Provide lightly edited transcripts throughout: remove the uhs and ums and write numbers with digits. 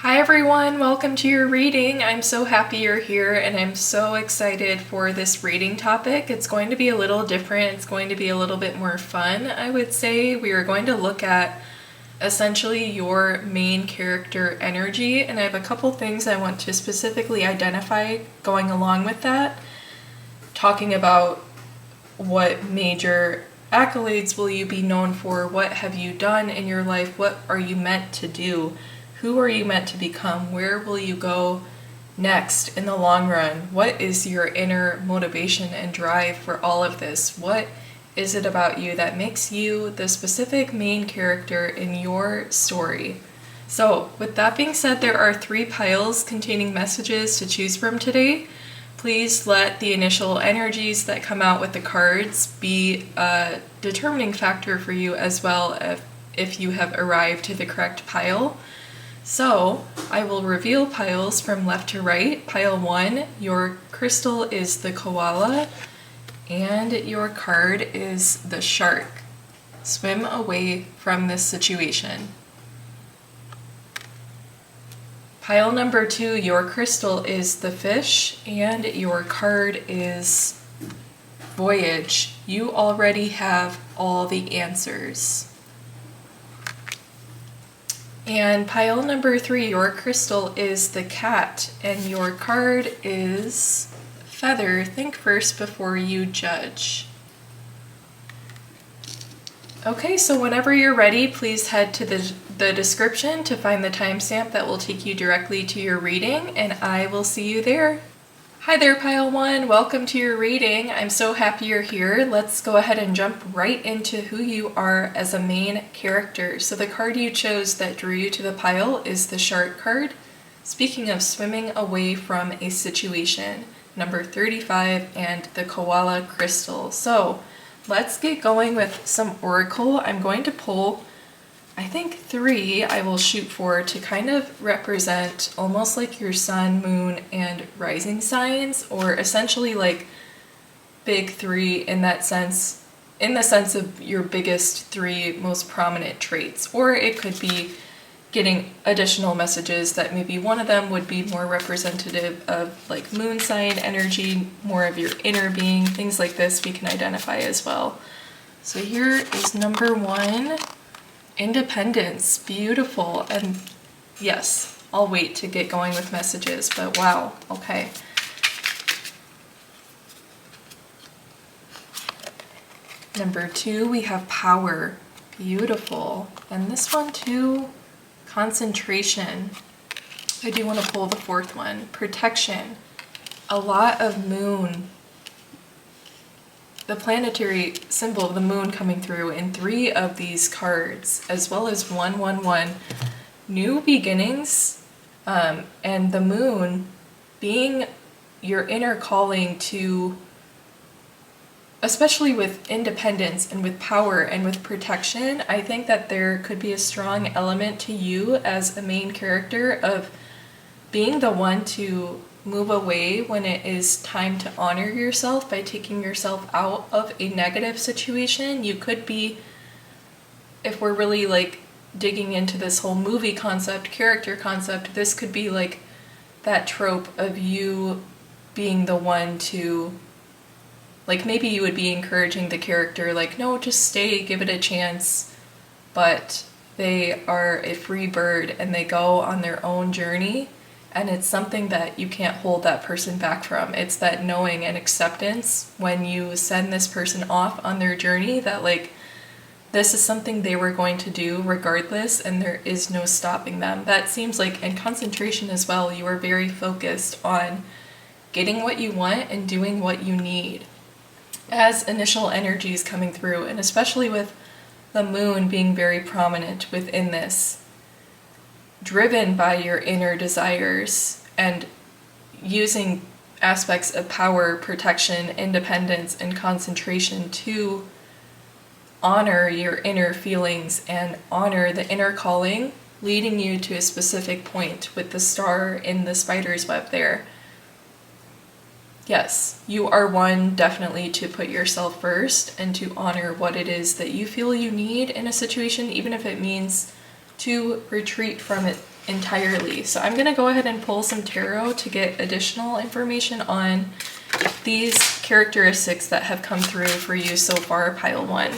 Hi everyone, welcome to your reading. I'm so happy you're here and I'm so excited for this reading topic. It's going to be a little different, it's going to be a little bit more fun, I would say. We are going to look at essentially your main character energy, and I have a couple things I want to specifically identify going along with that. Talking about what major accolades will you be known for, what have you done in your life, what are you meant to do? Who are you meant to become? Where will you go next in the long run? What is your inner motivation and drive for all of this? What is it about you that makes you the specific main character in your story? So, with that being said, there are 3 piles containing messages to choose from today. Please let the initial energies that come out with the cards be a determining factor for you as well if you have arrived to the correct pile. So, I will reveal piles from left to right. Pile 1, your crystal is the koala, and your card is the shark. Swim away from this situation. Pile number 2, your crystal is the fish, and your card is voyage. You already have all the answers. And pile number 3, your crystal is the cat, and your card is feather. Think first before you judge. Okay, so whenever you're ready, please head to the description to find the timestamp that will take you directly to your reading, and I will see you there. Hi there, Pile 1. Welcome to your reading. I'm so happy you're here. Let's go ahead and jump right into who you are as a main character. So the card you chose that drew you to the pile is the shark card. Speaking of swimming away from a situation, number 35, and the koala crystal. So let's get going with some oracle. I'm going to pull, I think 3 I will shoot for to kind of represent almost like your sun, moon, and rising signs, or essentially like big 3 in that sense, in the sense of your biggest 3 most prominent traits. Or it could be getting additional messages that maybe one of them would be more representative of like moon sign energy, more of your inner being, things like this we can identify as well. So here is number 1. Independence, beautiful, and yes, I'll wait to get going with messages, but wow, okay. Number 2, we have power, beautiful, and this one too, concentration. I do want to pull the 4th one, protection, a lot of moon. The planetary symbol of the moon coming through in 3 of these cards, as well as 111, new beginnings, and the moon being your inner calling to, especially with independence and with power and with protection. I think that there could be a strong element to you as a main character of being the one to move away when it is time to honor yourself by taking yourself out of a negative situation. You could be, if we're really like digging into this whole movie concept, character concept, this could be like that trope of you being the one to, like maybe you would be encouraging the character like, no, just stay, give it a chance, but they are a free bird and they go on their own journey. And it's something that you can't hold that person back from. It's that knowing and acceptance when you send this person off on their journey that like, this is something they were going to do regardless and there is no stopping them. That seems like in concentration as well, you are very focused on getting what you want and doing what you need as initial energies coming through, and especially with the moon being very prominent within this. Driven by your inner desires and using aspects of power, protection, independence, and concentration to honor your inner feelings and honor the inner calling, leading you to a specific point with the star in the spider's web there. Yes, you are one definitely to put yourself first and to honor what it is that you feel you need in a situation, even if it means to retreat from it entirely. So I'm going to go ahead and pull some tarot to get additional information on these characteristics that have come through for you so far, pile 1.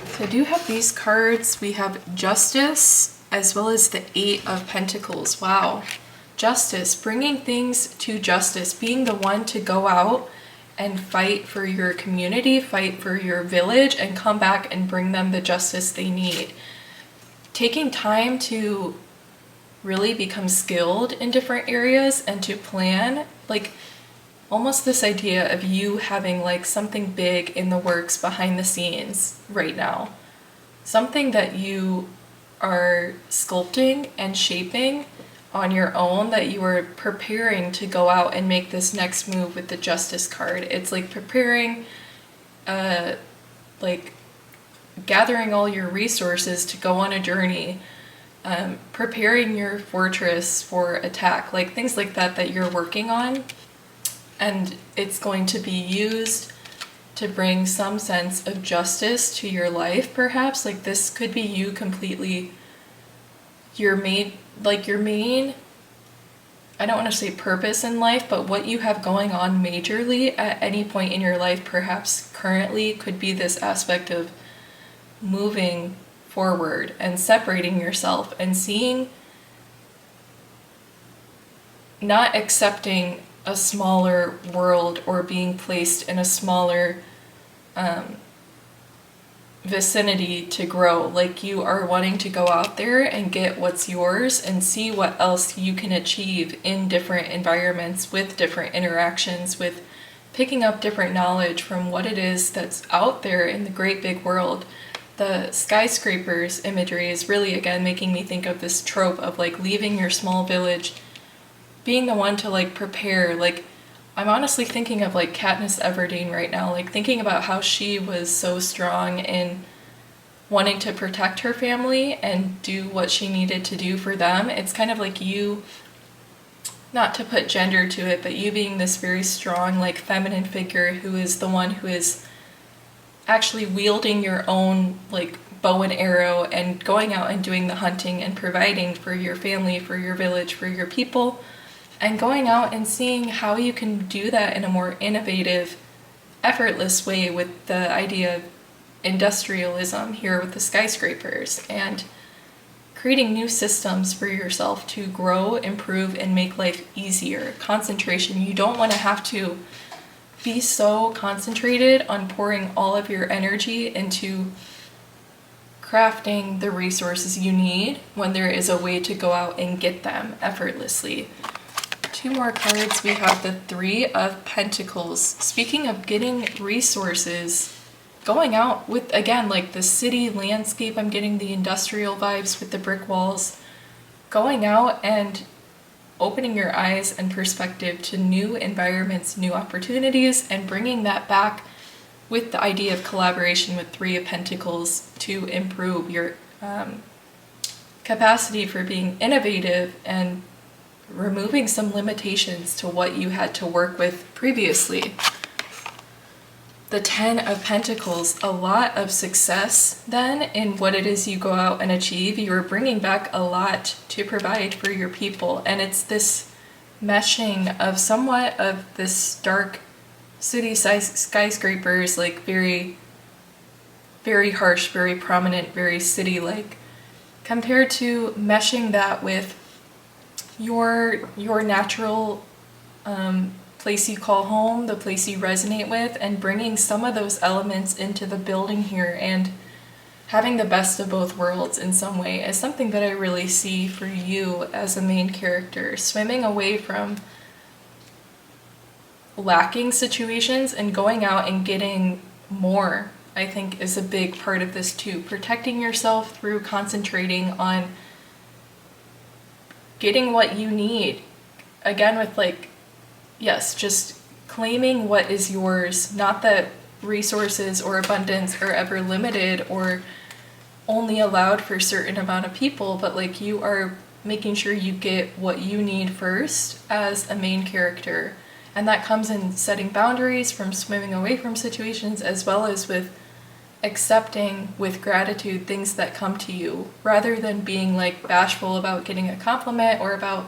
So I do have these cards. We have Justice as well as the 8 of Pentacles. Wow. Justice, bringing things to justice, being the one to go out and fight for your community, fight for your village, and come back and bring them the justice they need. Taking time to really become skilled in different areas and to plan, like almost this idea of you having like something big in the works behind the scenes right now. Something that you are sculpting and shaping on your own, that you are preparing to go out and make this next move with the Justice card. It's like preparing, like gathering all your resources to go on a journey, preparing your fortress for attack, like things like that you're working on. And it's going to be used to bring some sense of justice to your life, perhaps. Like this could be you completely, your main, I don't want to say purpose in life, but what you have going on majorly at any point in your life, perhaps currently, could be this aspect of moving forward and separating yourself and seeing, not accepting a smaller world or being placed in a smaller vicinity to grow. Like you are wanting to go out there and get what's yours and see what else you can achieve in different environments, with different interactions, with picking up different knowledge from what it is that's out there in the great big world. The skyscrapers imagery is really, again, making me think of this trope of like leaving your small village, being the one to like prepare. Like I'm honestly thinking of like Katniss Everdeen right now, like thinking about how she was so strong in wanting to protect her family and do what she needed to do for them. It's kind of like you, not to put gender to it, but you being this very strong, like feminine figure who is the one who is actually wielding your own like bow and arrow and going out and doing the hunting and providing for your family, for your village, for your people, and going out and seeing how you can do that in a more innovative, effortless way with the idea of industrialism here with the skyscrapers, and creating new systems for yourself to grow, improve, and make life easier. Concentration. You don't want to have to be so concentrated on pouring all of your energy into crafting the resources you need when there is a way to go out and get them effortlessly. 2 more cards. We have the 3 of Pentacles. Speaking of getting resources, going out with, again, like the city landscape, I'm getting the industrial vibes with the brick walls. Going out and opening your eyes and perspective to new environments, new opportunities, and bringing that back with the idea of collaboration with 3 of Pentacles to improve your capacity for being innovative and removing some limitations to what you had to work with previously. The 10 of Pentacles, a lot of success then in what it is you go out and achieve. You are bringing back a lot to provide for your people, and it's this meshing of somewhat of this dark city skyscrapers, like very, very harsh, very prominent, very city-like, compared to meshing that with your natural place you call home, the place you resonate with, and bringing some of those elements into the building here and having the best of both worlds in some way is something that I really see for you as a main character. Swimming away from lacking situations and going out and getting more, I think, is a big part of this too. Protecting yourself through concentrating on getting what you need. Again, with like, yes, just claiming what is yours. Not that resources or abundance are ever limited or only allowed for a certain amount of people, but like you are making sure you get what you need first as a main character. And that comes in setting boundaries, from swimming away from situations, as well as with accepting with gratitude things that come to you, rather than being like bashful about getting a compliment or about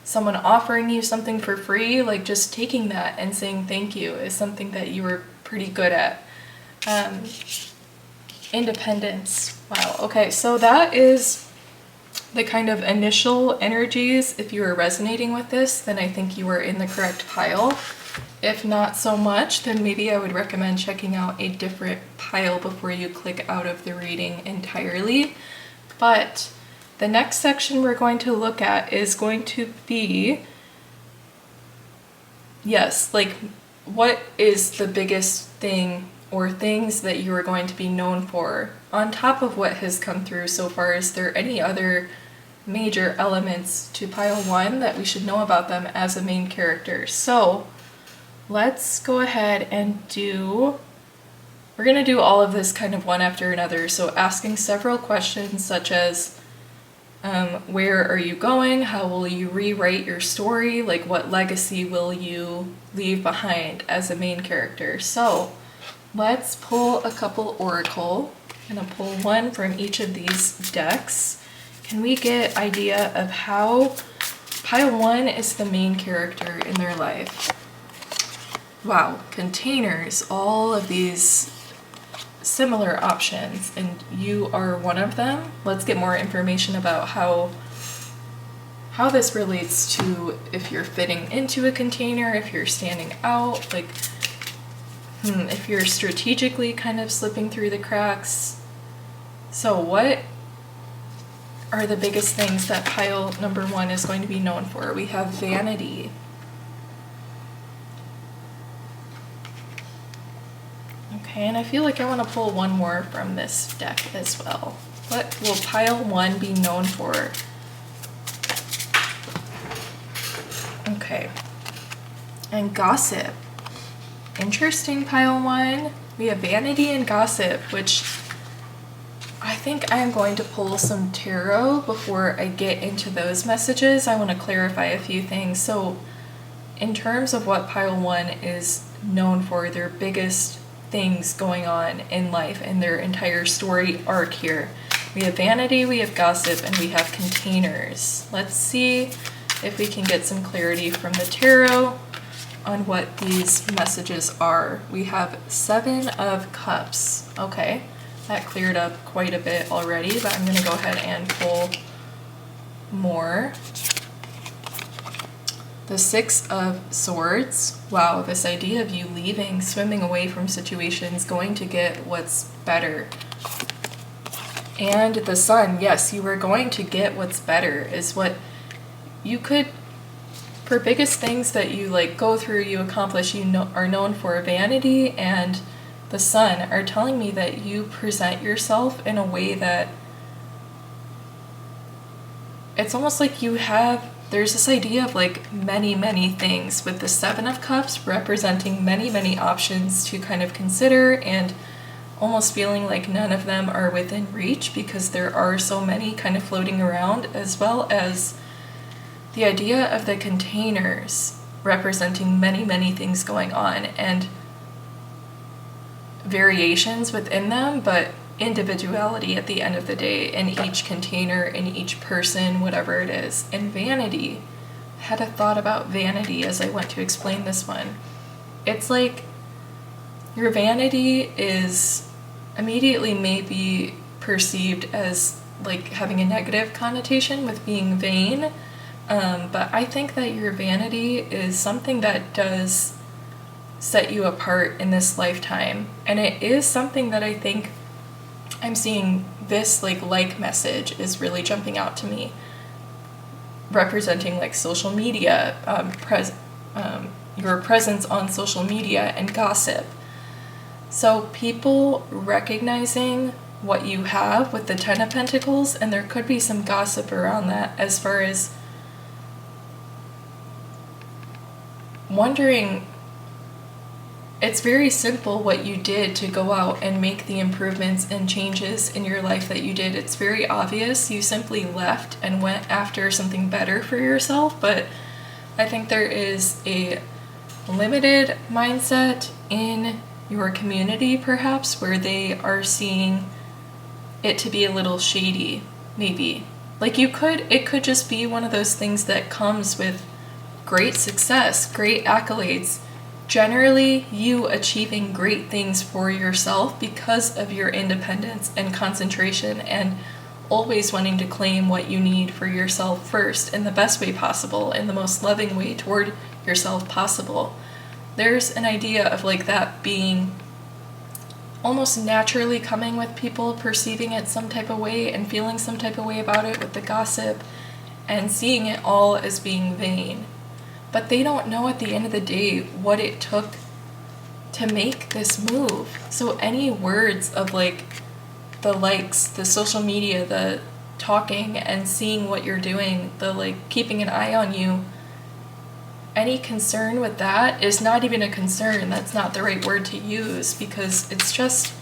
someone offering you something for free. Like just taking that and saying thank you is something that you were pretty good at. Independence. Wow. Okay, so that is the kind of initial energies. If you are resonating with this, then I think you are in the correct pile. If not so much, then maybe I would recommend checking out a different pile before you click out of the reading entirely. But the next section we're going to look at is going to be, yes, like what is the biggest thing or things that you are going to be known for on top of what has come through so far. Is there any other major elements to pile 1 that we should know about them as a main character? So let's go ahead and we're going to do all of this kind of one after another. So asking several questions such as, where are you going? How will you rewrite your story? Like what legacy will you leave behind as a main character? So let's pull a couple oracle. I'm going to pull 1 from each of these decks. Can we get idea of how pile 1 is the main character in their life? Wow, containers, all of these similar options, and you are one of them. Let's get more information about how this relates to if you're fitting into a container, if you're standing out, like if you're strategically kind of slipping through the cracks. So what are the biggest things that pile number 1 is going to be known for? We have vanity. Okay, and I feel like I want to pull 1 more from this deck as well. What will pile 1 be known for? Okay, and gossip. Interesting, pile 1. We have vanity and gossip, which I think I'm going to pull some tarot before I get into those messages. I want to clarify a few things. So in terms of what pile 1 is known for, their biggest things going on in life and their entire story arc here. We have vanity, we have gossip, and we have containers. Let's see if we can get some clarity from the tarot on what these messages are. We have 7 of Cups. Okay, that cleared up quite a bit already, but I'm going to go ahead and pull more. The 6 of Swords. Wow, this idea of you leaving, swimming away from situations, going to get what's better. And the Sun. Yes, you are going to get what's better, is what you could, for biggest things that you like go through, you accomplish, are known for. Vanity and the Sun are telling me that you present yourself in a way that it's almost like there's this idea of like many things, with the 7 of Cups representing many options to kind of consider, and almost feeling like none of them are within reach because there are so many kind of floating around, as well as the idea of the containers representing many things going on and variations within them, but individuality at the end of the day in each container, in each person, whatever it is. And vanity, I had a thought about vanity as I went to explain this one. It's like your vanity is immediately maybe perceived as like having a negative connotation with being vain, but I think that your vanity is something that does set you apart in this lifetime, and it is something that I think I'm seeing this like message is really jumping out to me, representing like social media, your presence on social media, and gossip. So people recognizing what you have with the 10 of Pentacles, and there could be some gossip around that, as far as wondering, it's very simple what you did to go out and make the improvements and changes in your life that you did. It's very obvious. You simply left and went after something better for yourself, but I think there is a limited mindset in your community, perhaps, where they are seeing it to be a little shady, maybe. Like it could just be one of those things that comes with great success, great accolades, generally you achieving great things for yourself because of your independence and concentration and always wanting to claim what you need for yourself first in the best way possible, in the most loving way toward yourself possible. There's an idea of like that being almost naturally coming with people perceiving it some type of way and feeling some type of way about it with the gossip and seeing it all as being vain. But they don't know at the end of the day what it took to make this move. So any words of like the likes, the social media, the talking and seeing what you're doing, the like keeping an eye on you, any concern with that is not even a concern. That's not the right word to use, because it's just,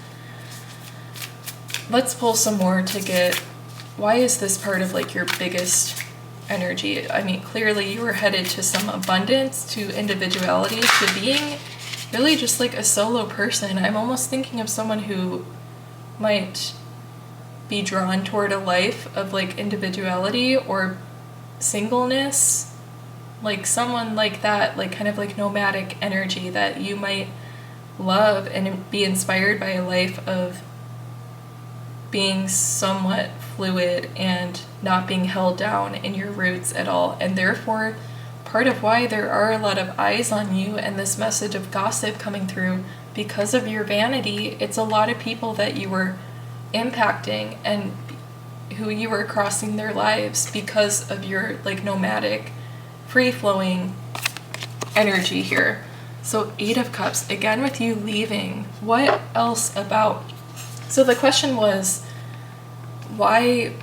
let's pull some more to get, why is this part of like your biggest energy? I mean, clearly you were headed to some abundance, to individuality, to being really just like a solo person. I'm almost thinking of someone who might be drawn toward a life of like individuality or singleness, like someone like that, like kind of like nomadic energy that you might love and be inspired by a life of being somewhat fluid and not being held down in your roots at all. And therefore, part of why there are a lot of eyes on you and this message of gossip coming through, because of your vanity, it's a lot of people that you were impacting and who you were crossing their lives because of your like nomadic, free-flowing energy here. So 8 of Cups, again with you leaving. What else about? So the question was, why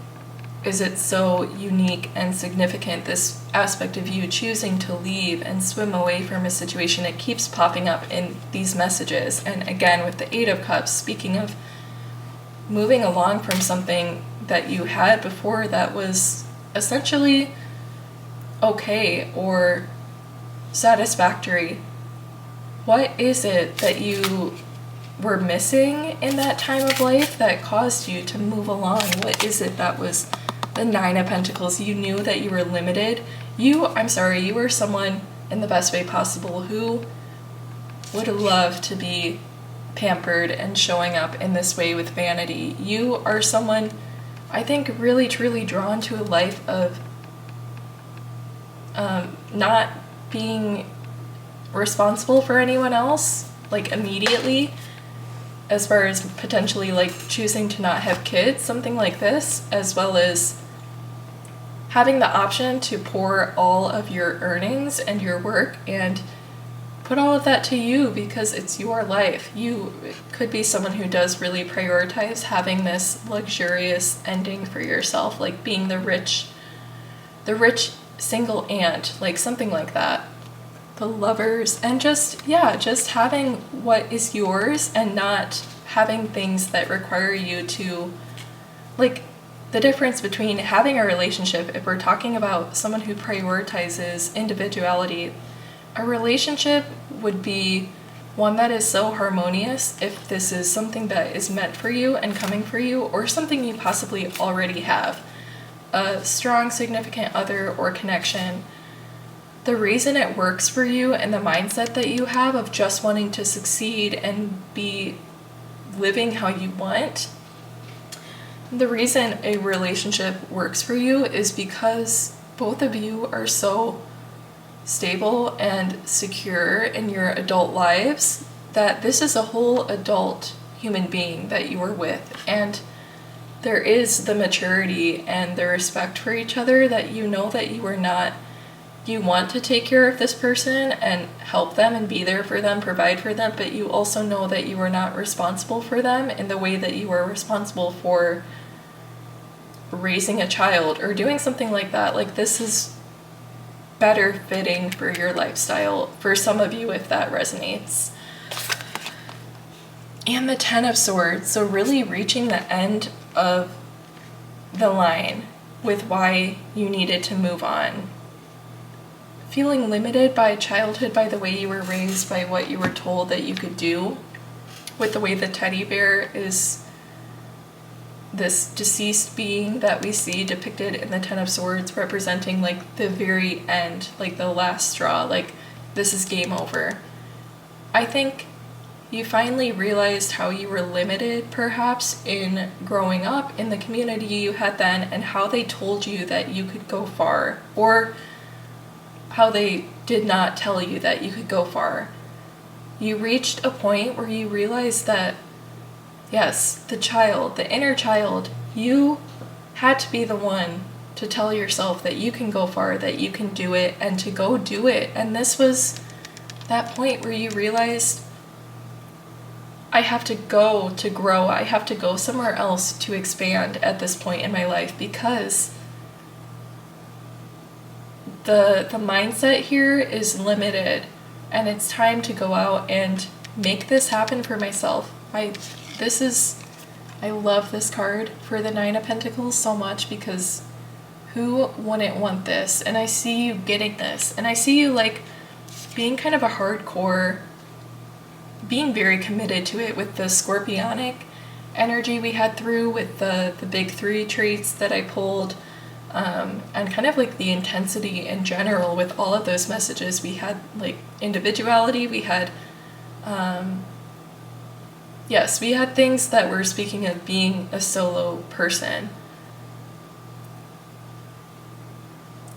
is it so unique and significant, this aspect of you choosing to leave and swim away from a situation? It keeps popping up in these messages. And again, with the 8 of Cups, speaking of moving along from something that you had before that was essentially okay or satisfactory. What is it that you were missing in that time of life that caused you to move along? What is it that was the 9 of Pentacles? You knew that you were limited. You were someone in the best way possible who would love to be pampered and showing up in this way with vanity. You are someone, I think, really truly drawn to a life of not being responsible for anyone else, like immediately, as far as potentially like choosing to not have kids, something like this, as well as having the option to pour all of your earnings and your work and put all of that to you because it's your life. You could be someone who does really prioritize having this luxurious ending for yourself, like being the rich single aunt, like something like that. The Lovers, and just having what is yours and not having things that require you to, like, the difference between having a relationship, if we're talking about someone who prioritizes individuality, a relationship would be one that is so harmonious if this is something that is meant for you and coming for you, or something you possibly already have, a strong significant other or connection. The reason it works for you and the mindset that you have of just wanting to succeed and be living how you want, the reason a relationship works for you is because both of you are so stable and secure in your adult lives that this is a whole adult human being that you are with, and there is the maturity and the respect for each other that you know that you are not, you want to take care of this person and help them and be there for them, provide for them, but you also know that you are not responsible for them in the way that you are responsible for raising a child or doing something like that. Like, this is better fitting for your lifestyle for some of you if that resonates. And the 10 of Swords, so really reaching the end of the line with why you needed to move on. Feeling limited by childhood, by the way you were raised, by what you were told that you could do, with the way the teddy bear is this deceased being that we see depicted in the Ten of Swords, representing like the very end, like the last straw, like this is game over. I think you finally realized how you were limited perhaps in growing up in the community you had then, and how they told you that you could go far, or how they did not tell you that you could go far. You reached a point where you realized that yes, the child, the inner child, you had to be the one to tell yourself that you can go far, that you can do it, and to go do it. And this was that point where you realized, I have to go to grow, I have to go somewhere else to expand at this point in my life, because the mindset here is limited, and it's time to go out and make this happen for myself. I love this card for the Nine of Pentacles so much, because who wouldn't want this? And I see you getting this, and I see you like being kind of a hardcore, being very committed to it with the scorpionic energy we had through with the big three traits that I pulled, and kind of like the intensity in general with all of those messages. We had like individuality, we had yes, we had things that were speaking of being a solo person.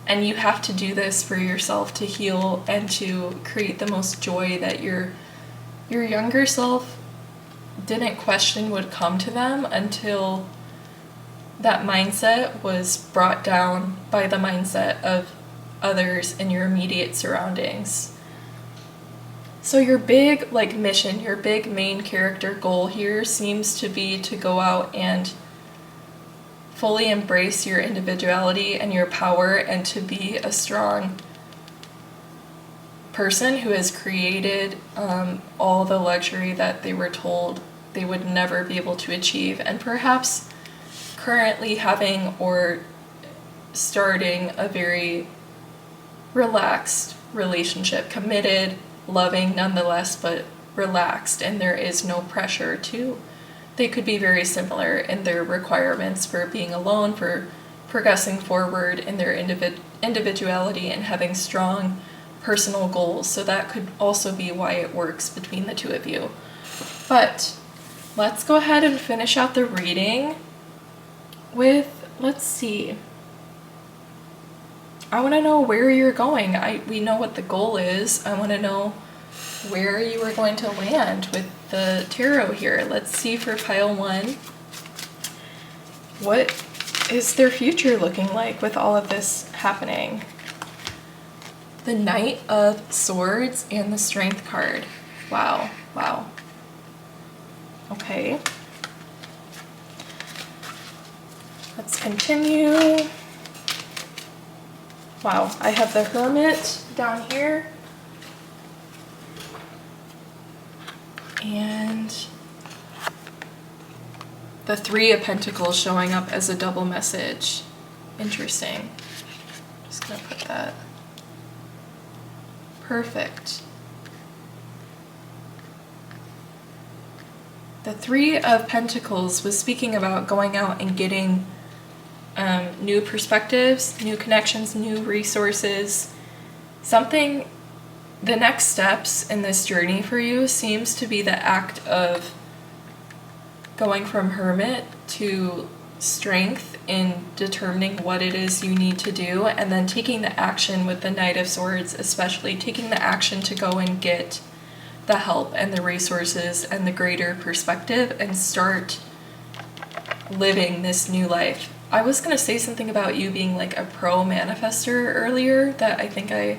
And you have to do this for yourself to heal and to create the most joy that your younger self didn't question would come to them, until that mindset was brought down by the mindset of others in your immediate surroundings. So your big like mission, your big main character goal here seems to be to go out and fully embrace your individuality and your power, and to be a strong person who has created all the luxury that they were told they would never be able to achieve, and perhaps currently having or starting a very relaxed relationship, committed, loving nonetheless, but relaxed, and there is no pressure to. They could be very similar in their requirements for being alone, for progressing forward in their individuality, and having strong personal goals. So that could also be why it works between the two of you. But let's go ahead and finish out the reading with, let's see. I want to know where you're going. We know what the goal is. I want to know where you are going to land with the tarot here. Let's see for pile 1. What is their future looking like with all of this happening? The Knight of Swords and the Strength card. Wow, wow. Okay. Let's continue. Wow, I have the Hermit down here. And the Three of Pentacles showing up as a double message. Interesting. Just gonna put that. Perfect. The Three of Pentacles was speaking about going out and getting new perspectives, new connections, new resources. Something, the next steps in this journey for you seems to be the act of going from Hermit to Strength in determining what it is you need to do, and then taking the action with the Knight of Swords, especially taking the action to go and get the help and the resources and the greater perspective and start living this new life. I was going to say something about you being like a pro manifester earlier that I think I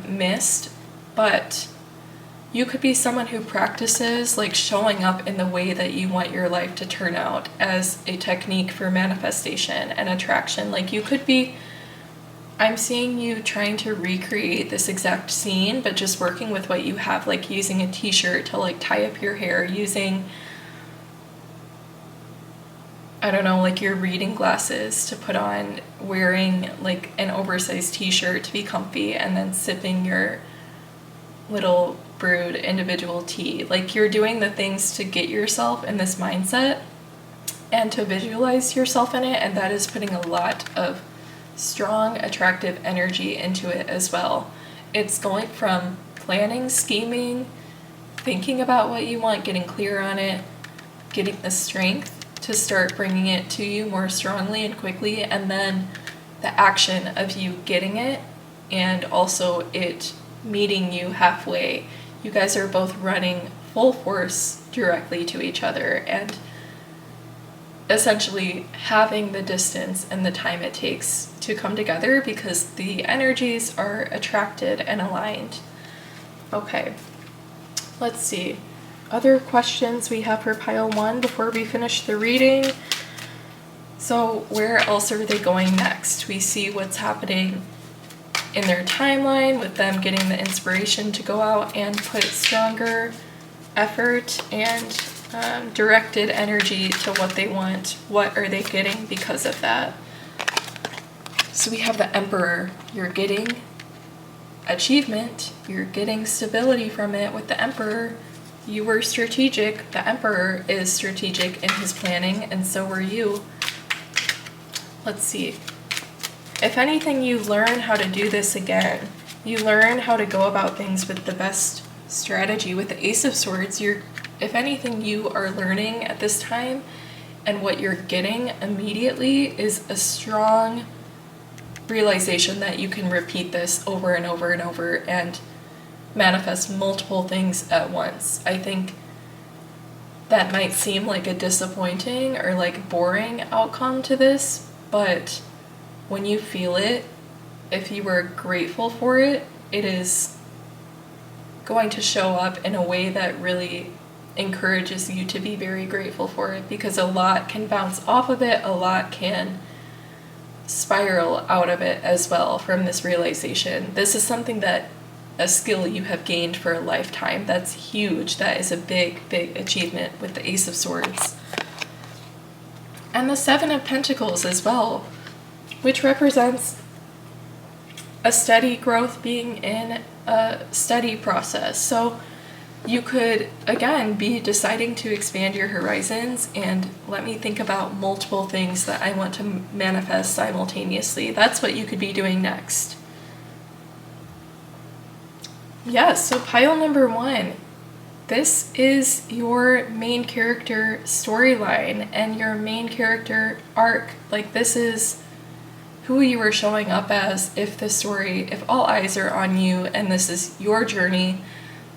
missed, but you could be someone who practices like showing up in the way that you want your life to turn out as a technique for manifestation and attraction. Like you could be, I'm seeing you trying to recreate this exact scene, but just working with what you have, like using a t-shirt to like tie up your hair, using, I don't know, like your reading glasses to put on, wearing like an oversized t-shirt to be comfy, and then sipping your little brewed individual tea. Like, you're doing the things to get yourself in this mindset and to visualize yourself in it, and that is putting a lot of strong, attractive energy into it as well. It's going from planning, scheming, thinking about what you want, getting clear on it, getting the strength to start bringing it to you more strongly and quickly, and then the action of you getting it and also it meeting you halfway. You guys are both running full force directly to each other and essentially having the distance and the time it takes to come together because the energies are attracted and aligned. Okay, let's see. Other questions we have for pile 1 before we finish the reading. So where else are they going next? We see what's happening in their timeline with them getting the inspiration to go out and put stronger effort and directed energy to what they want. What are they getting because of that? So we have the Emperor. You're getting achievement. You're getting stability from it with the Emperor. You were strategic. The Emperor is strategic in his planning, and so were you. Let's see. If anything, you learn how to do this again. You learn how to go about things with the best strategy. With the Ace of Swords, if anything, you are learning at this time, and what you're getting immediately is a strong realization that you can repeat this over and over and over and manifest multiple things at once. I think that might seem like a disappointing or like boring outcome to this, but when you feel it, if you were grateful for it, it is going to show up in a way that really encourages you to be very grateful for it, because a lot can bounce off of it, a lot can spiral out of it as well from this realization. This is something that a skill you have gained for a lifetime. That's huge. That is a big, big achievement with the Ace of Swords. And the Seven of Pentacles as well, which represents a steady growth, being in a steady process. So you could, again, be deciding to expand your horizons and let me think about multiple things that I want to manifest simultaneously. That's what you could be doing next. Yes, so pile number 1. This is your main character storyline and your main character arc. Like, this is who you are showing up as if all eyes are on you and this is your journey.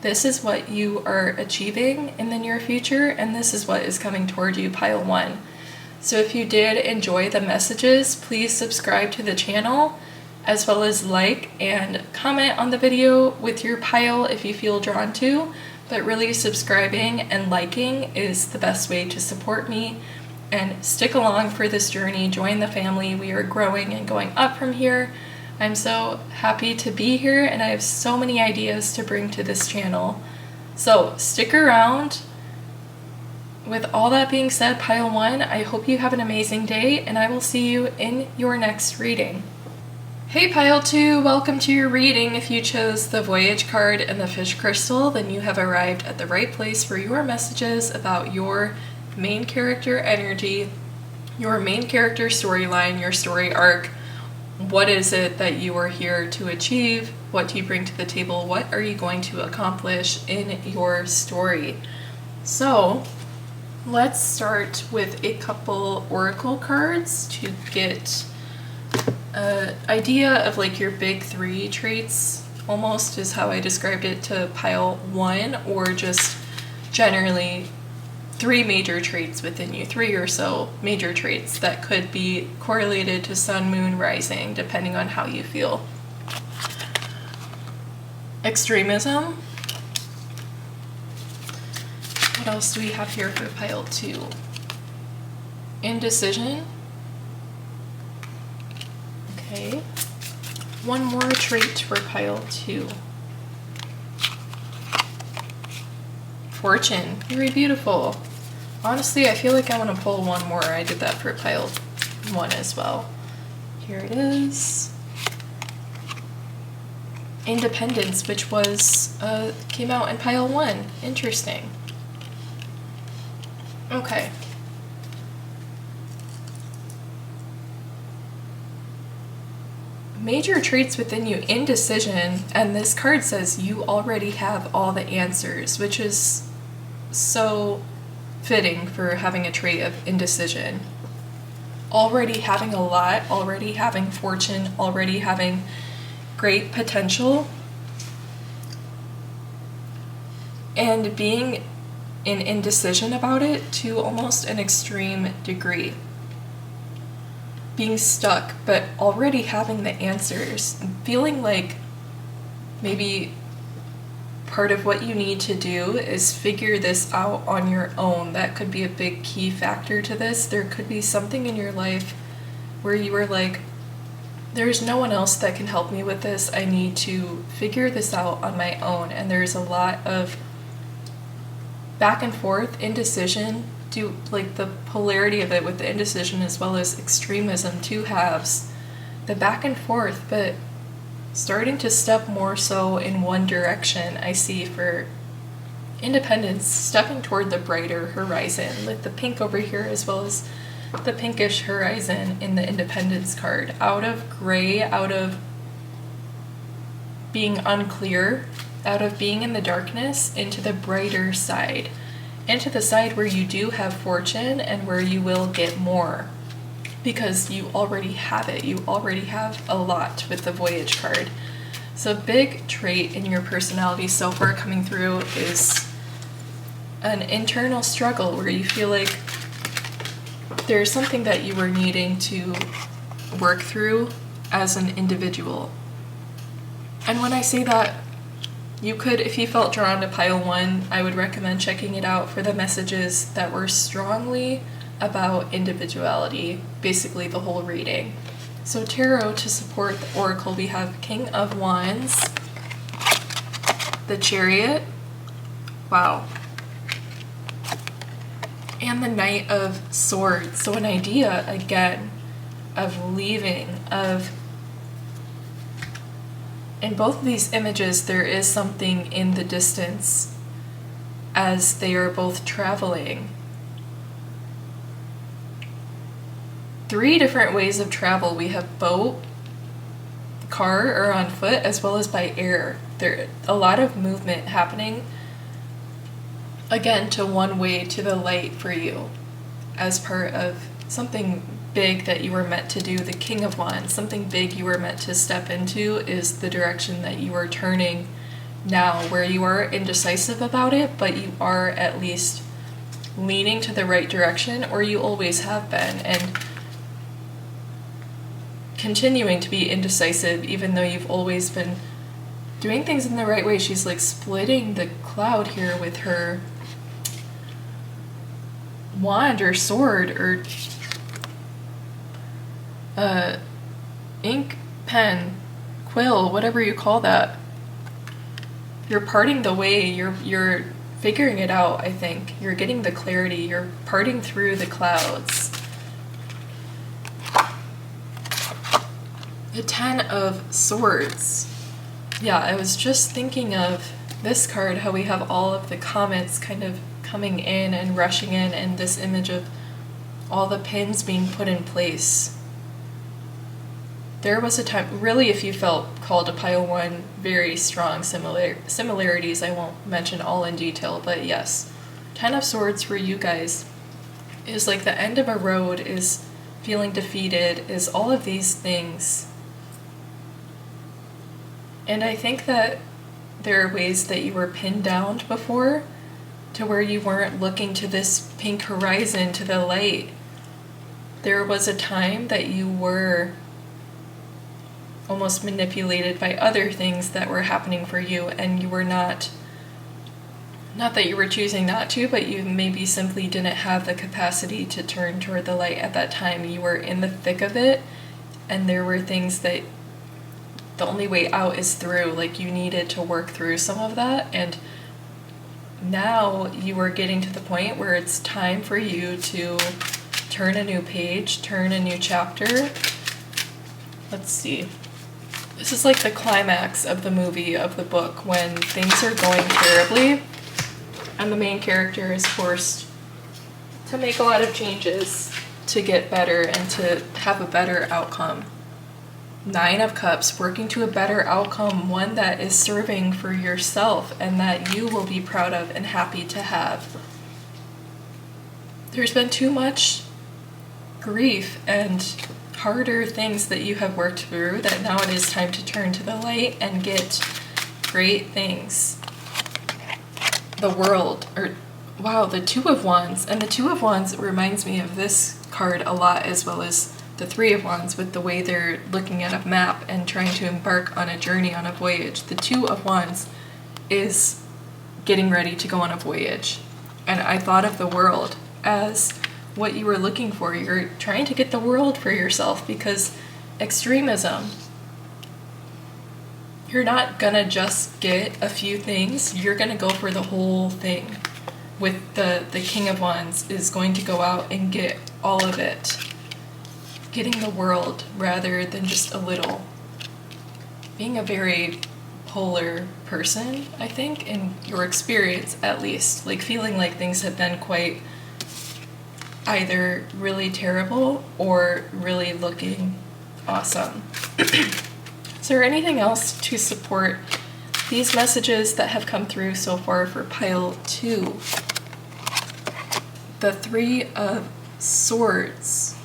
This is what you are achieving in the near future, and this is what is coming toward you, pile 1. So if you did enjoy the messages, please subscribe to the channel, as well as like and comment on the video with your pile if you feel drawn to. But really, subscribing and liking is the best way to support me and stick along for this journey. Join the family. We are growing and going up from here. I'm so happy to be here, and I have so many ideas to bring to this channel. So stick around. With all that being said, pile 1, I hope you have an amazing day, and I will see you in your next reading. Hey pile 2, welcome to your reading. If you chose the Voyage card and the Fish Crystal, then you have arrived at the right place for your messages about your main character energy, your main character storyline, your story arc. What is it that you are here to achieve? What do you bring to the table? What are you going to accomplish in your story? So let's start with a couple oracle cards to get an idea of like your big 3 traits, almost is how I described it to pile 1, or just generally 3 major traits within you, 3 or so major traits that could be correlated to sun, moon, rising, depending on how you feel. Extremism. What else do we have here for pile 2? Indecision. Okay. One more trait for pile 2. Fortune. Very beautiful. Honestly, I feel like I want to pull one more. I did that for pile 1 as well. Here it is. Independence, which was came out in pile 1. Interesting. Okay. Major traits within you, indecision, and this card says you already have all the answers, which is so fitting for having a trait of indecision. Already having a lot, already having fortune, already having great potential, and being in indecision about it to almost an extreme degree. Being stuck, but already having the answers, feeling like maybe part of what you need to do is figure this out on your own. That could be a big key factor to this. There could be something in your life where you were like, there's no one else that can help me with this. I need to figure this out on my own. And there's a lot of back and forth, indecision, like the polarity of it with the indecision as well as extremism, two halves, the back and forth, but starting to step more so in one direction. I see for independence, stepping toward the brighter horizon, with the pink over here as well as the pinkish horizon in the independence card, out of gray, out of being unclear, out of being in the darkness, into the brighter side, into the side where you do have fortune and where you will get more because you already have it. You already have a lot with the Voyage card. So a big trait in your personality so far coming through is an internal struggle where you feel like there's something that you were needing to work through as an individual. And when I say that, you could, if you felt drawn to pile 1, I would recommend checking it out for the messages that were strongly about individuality, basically the whole reading. So tarot, to support the oracle, we have King of Wands, the Chariot, wow, and the Knight of Swords. So an idea, again, of leaving, of, in both of these images, there is something in the distance as they are both traveling. 3 different ways of travel. We have boat, car, or on foot, as well as by air. There a lot of movement happening, again, to one way to the light for you as part of something big that you were meant to do. The King of Wands, something big you were meant to step into, is the direction that you are turning now, where you are indecisive about it, but you are at least leaning to the right direction, or you always have been, and continuing to be indecisive even though you've always been doing things in the right way. She's like splitting the cloud here with her wand or sword or ink, pen, quill, whatever you call that. You're parting the way, you're figuring it out, I think. You're getting the clarity, you're parting through the clouds. The 10 of Swords. Yeah, I was just thinking of this card, how we have all of the comets kind of coming in and rushing in, and this image of all the pins being put in place. There was a time, really, if you felt called to pile 1, very strong similarities. I won't mention all in detail, but yes. 10 of Swords for you guys is like the end of a road, is feeling defeated, is all of these things. And I think that there are ways that you were pinned down before to where you weren't looking to this pink horizon, to the light. There was a time that you were almost manipulated by other things that were happening for you, and you were not that you were choosing not to, but you maybe simply didn't have the capacity to turn toward the light at that time. You were in the thick of it, and there were things that the only way out is through, like you needed to work through some of that, and now you are getting to the point where it's time for you to turn a new page, turn a new chapter. Let's see. This is like the climax of the movie, of the book, when things are going terribly and the main character is forced to make a lot of changes to get better and to have a better outcome. 9 of Cups, working to a better outcome, one that is serving for yourself and that you will be proud of and happy to have. There's been too much grief and harder things that you have worked through that now it is time to turn to the light and get great things. The World, or wow, the 2 of Wands. And the 2 of Wands reminds me of this card a lot, as well as the 3 of Wands, with the way they're looking at a map and trying to embark on a journey, on a voyage. The 2 of Wands is getting ready to go on a voyage. And I thought of the World as what you were looking for. You're trying to get the world for yourself, because extremism, you're not gonna just get a few things, you're gonna go for the whole thing. With the King of Wands is going to go out and get all of it. Getting the world rather than just a little. Being a very polar person, I think, in your experience at least. Like feeling like things have been quite either really terrible or really looking awesome. Is there anything else to support these messages that have come through so far for pile 2? The 3 of Swords.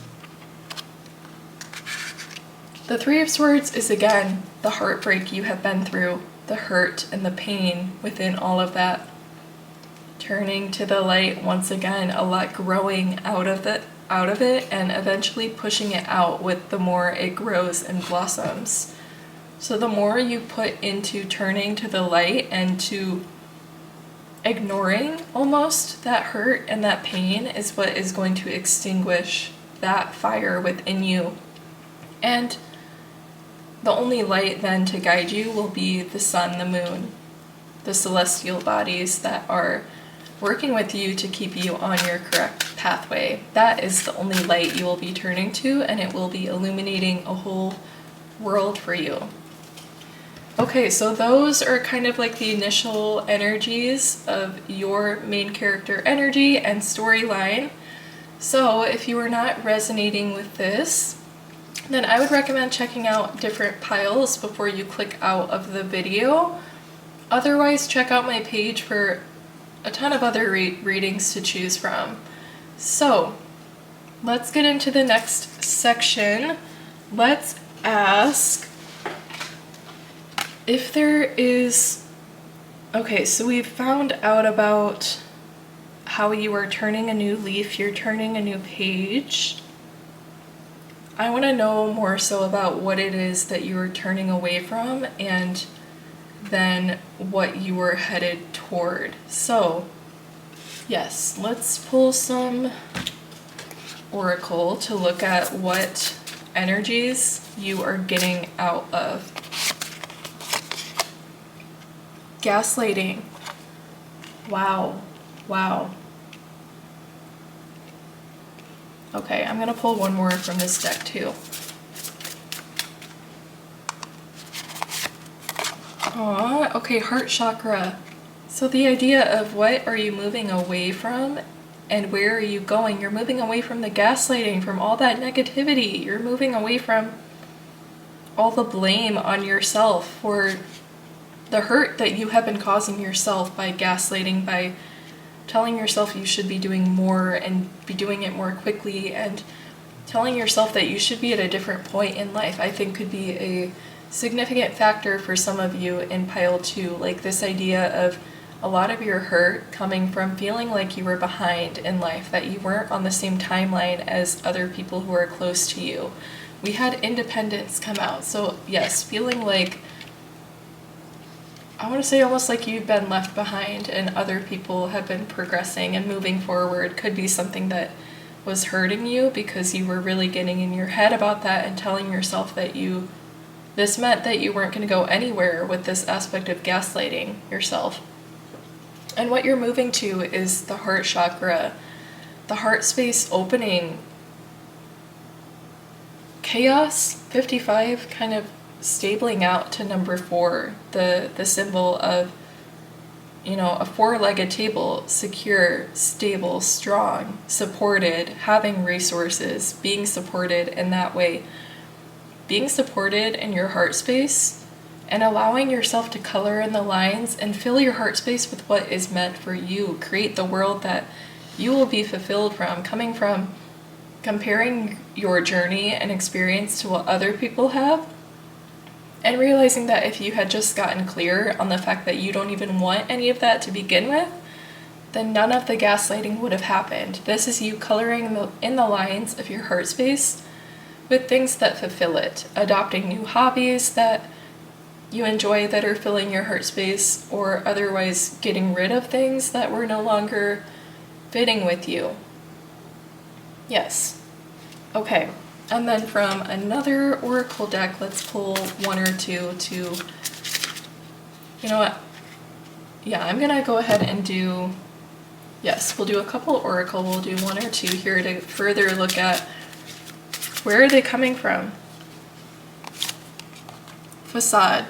The 3 of Swords is again the heartbreak you have been through, the hurt and the pain within all of that. Turning to the light once again, a lot growing out of it, and eventually pushing it out with the more it grows and blossoms. So the more you put into turning to the light and to ignoring almost that hurt and that pain is what is going to extinguish that fire within you. And the only light then to guide you will be the sun, the moon, the celestial bodies that are working with you to keep you on your correct pathway. That is the only light you will be turning to, and it will be illuminating a whole world for you. Okay, so those are kind of like the initial energies of your main character energy and storyline. So if you are not resonating with this, then I would recommend checking out different piles before you click out of the video. Otherwise, check out my page for a ton of other readings to choose from. So let's get into the next section. Let's ask if there is... Okay, so we've found out about how you are turning a new leaf, you're turning a new page. I want to know more so about what it is that you are turning away from, and then what you were headed toward. So, yes, let's pull some oracle to look at what energies you are getting out of. Gaslighting. Wow. Wow. Okay, I'm gonna pull one more from this deck too. Aw, okay, heart chakra. So the idea of what are you moving away from and where are you going? You're moving away from the gaslighting, from all that negativity. You're moving away from all the blame on yourself for the hurt that you have been causing yourself by gaslighting, by telling yourself you should be doing more and be doing it more quickly, and telling yourself that you should be at a different point in life, I think could be a significant factor for some of you in pile 2. Like this idea of a lot of your hurt coming from feeling like you were behind in life, that you weren't on the same timeline as other people who are close to you. We had independence come out, so yes, feeling like, I want to say almost like you've been left behind and other people have been progressing and moving forward could be something that was hurting you because you were really getting in your head about that and telling yourself that this meant that you weren't going to go anywhere with this aspect of gaslighting yourself. And what you're moving to is the heart chakra, the heart space opening. Chaos, 55, kind of stabling out to number 4, the symbol of, a four-legged table, secure, stable, strong, supported, having resources, being supported in that way. Being supported in your heart space and allowing yourself to color in the lines and fill your heart space with what is meant for you. Create the world that you will be fulfilled from, coming from comparing your journey and experience to what other people have, and realizing that if you had just gotten clear on the fact that you don't even want any of that to begin with, then none of the gaslighting would have happened. This is you coloring in the lines of your heart space with things that fulfill it, adopting new hobbies that you enjoy that are filling your heart space, or otherwise getting rid of things that were no longer fitting with you. Yes. Okay. And then from another oracle deck, let's pull one or two to, you know what? Yeah, I'm gonna go ahead and do, yes, we'll do a couple oracle, we'll do one or two here to further look at where are they coming from. Facade.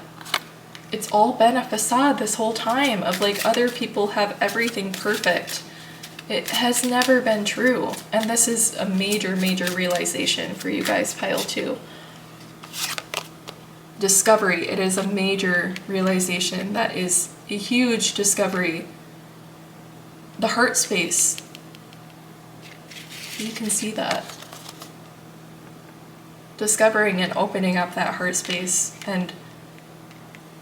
It's all been a facade this whole time of like other people have everything perfect. It has never been true, and this is a major, major realization for you guys, pile 2. Discovery. It is a major realization. That is a huge discovery. The heart space. You can see that. Discovering and opening up that heart space and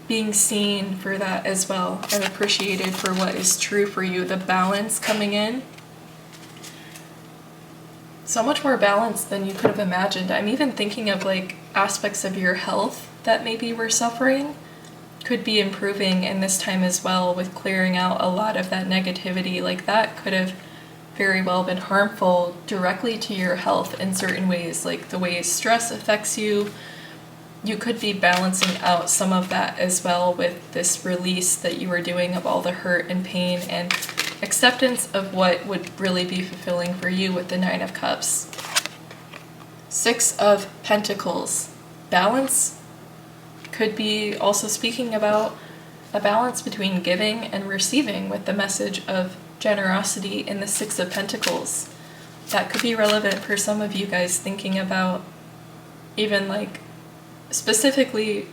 being seen for that as well and appreciated for what is true for you. The balance coming in. So much more balance than you could have imagined. I'm even thinking of like aspects of your health that maybe were suffering could be improving in this time as well, with clearing out a lot of that negativity. Like that could have very well been harmful directly to your health in certain ways, like the way stress affects you. You could be balancing out some of that as well with this release that you were doing of all the hurt and pain and acceptance of what would really be fulfilling for you with the 9 of Cups. 6 of Pentacles. Balance could be also speaking about a balance between giving and receiving with the message of generosity in the 6 of Pentacles. That could be relevant for some of you guys thinking about even like specifically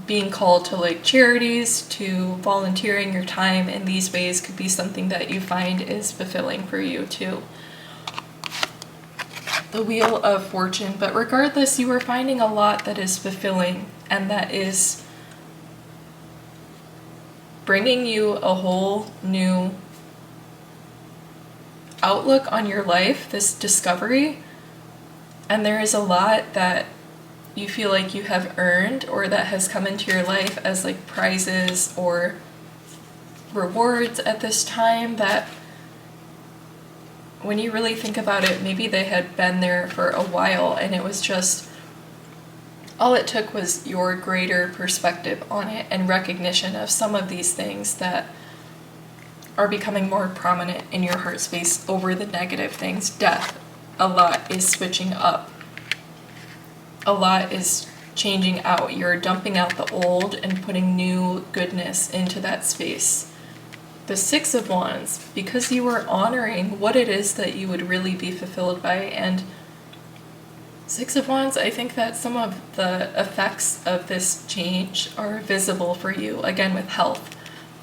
being called to like charities, to volunteering your time in these ways could be something that you find is fulfilling for you too. The Wheel of Fortune. But regardless, you are finding a lot that is fulfilling and that is bringing you a whole new outlook on your life, this discovery. And there is a lot that you feel like you have earned or that has come into your life as like prizes or rewards at this time that when you really think about it, maybe they had been there for a while and it was just all it took was your greater perspective on it and recognition of some of these things that are becoming more prominent in your heart space over the negative things. Death, a lot is switching up. A lot is changing out. You're dumping out the old and putting new goodness into that space. The 6 of Wands, because you are honoring what it is that you would really be fulfilled by. And 6 of Wands, I think that some of the effects of this change are visible for you, again with health.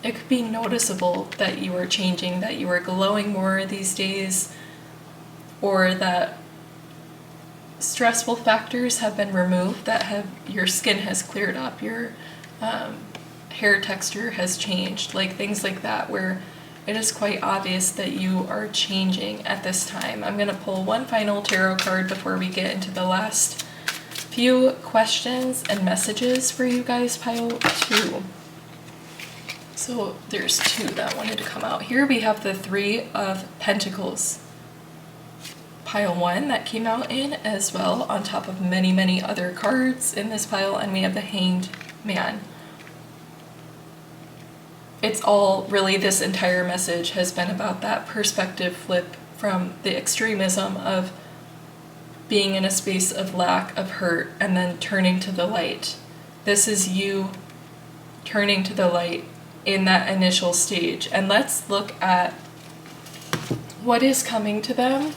It could be noticeable that you are changing, that you are glowing more these days, or that stressful factors have been removed, that have your skin has cleared up, your hair texture has changed, like things like that, where it is quite obvious that you are changing at this time. I'm going to pull one final tarot card before we get into the last few questions and messages for you guys, pile 2. So there's 2 that wanted to come out. Here we have the 3 of Pentacles. Pile 1 that came out in as well, on top of many, many other cards in this pile, and we have the Hanged Man. It's all really, this entire message has been about that perspective flip from the extremism of being in a space of lack, of hurt, and then turning to the light. This is you turning to the light in that initial stage. And let's look at what is coming to them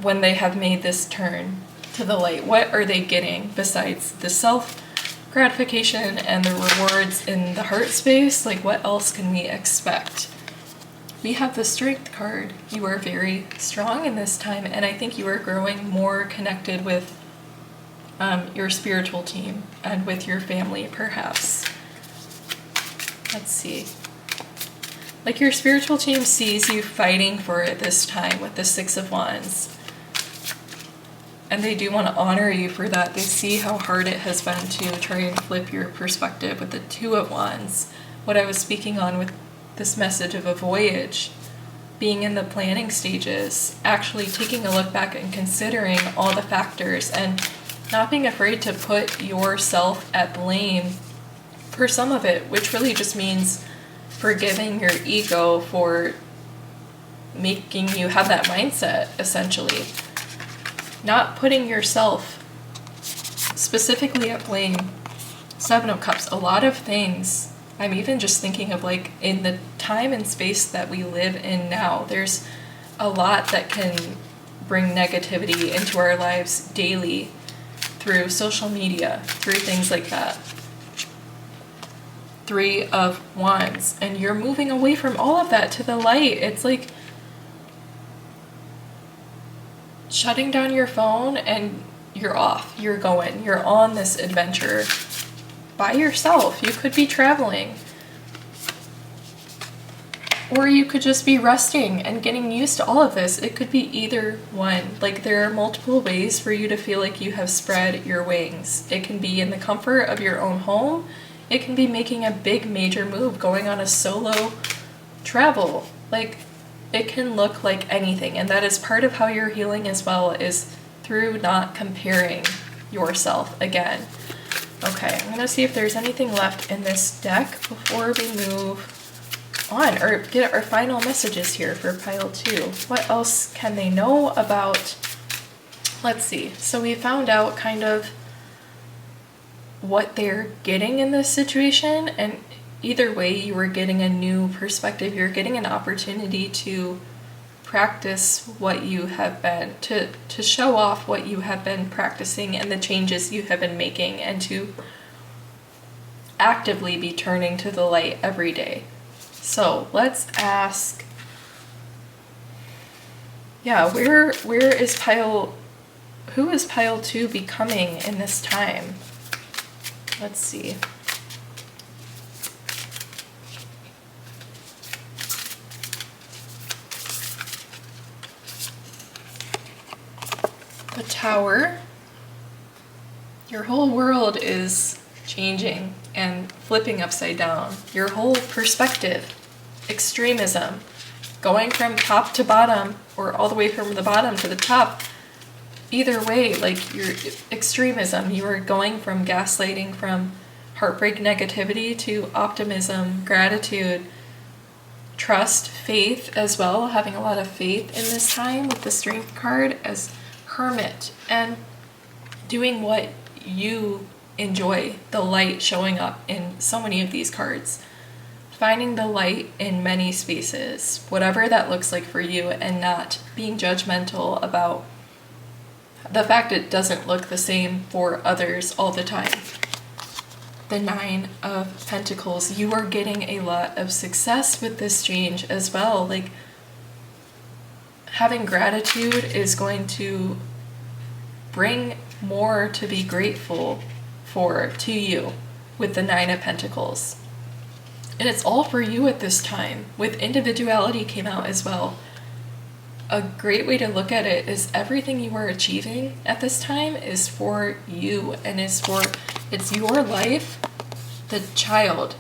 when they have made this turn to the light. What are they getting besides the self-gratification and the rewards in the heart space? Like, what else can we expect? We have the Strength card. You are very strong in this time, and I think you are growing more connected with your spiritual team and with your family, perhaps. Let's see. Like, your spiritual team sees you fighting for it this time with the Six of Wands. And they do want to honor you for that. They see how hard it has been to try and flip your perspective with the Two of Wands. What I was speaking on with this message of a voyage, being in the planning stages, actually taking a look back and considering all the factors and not being afraid to put yourself at blame for some of it, which really just means forgiving your ego for making you have that mindset, essentially. Not putting yourself specifically at blame. Seven of Cups, a lot of things. I'm even just thinking of, like, in the time and space that we live in now, there's a lot that can bring negativity into our lives daily through social media, through things like that. Three of Wands, and you're moving away from all of that to the light. It's like shutting down your phone and you're off, you're going, you're on this adventure by yourself. You could be traveling, or you could just be resting and getting used to all of this. It could be either one. Like, there are multiple ways for you to feel like you have spread your wings. It can be in the comfort of your own home. It can be making a big major move, going on a solo travel. Like, it can look like anything, and that is part of how you're healing as well, is through not comparing yourself again. Okay, I'm gonna see if there's anything left in this deck before we move on, or get our final messages here for pile 2. What else can they know about? Let's see. So we found out kind of what they're getting in this situation, and either way, you were getting a new perspective. You're getting an opportunity to practice what you have been, to show off what you have been practicing and the changes you have been making, and to actively be turning to the light every day. So let's ask, yeah, who is pile 2 becoming in this time? Let's see. The Tower. Your whole world is changing and flipping upside down. Your whole perspective, extremism, going from top to bottom, or all the way from the bottom to the top. Either way, like, your extremism, you are going from gaslighting, from heartbreak, negativity, to optimism, gratitude, trust, faith as well, having a lot of faith in this time with the Strength card as Hermit, and doing what you enjoy, the light showing up in so many of these cards. Finding the light in many spaces, whatever that looks like for you, and not being judgmental about the fact it doesn't look the same for others all the time. The Nine of Pentacles, you are getting a lot of success with this change as well. Like, having gratitude is going to bring more to be grateful for to you with the Nine of Pentacles. And it's all for you at this time. With individuality came out as well. A great way to look at it is everything you are achieving at this time is for you, and it's your life, the child,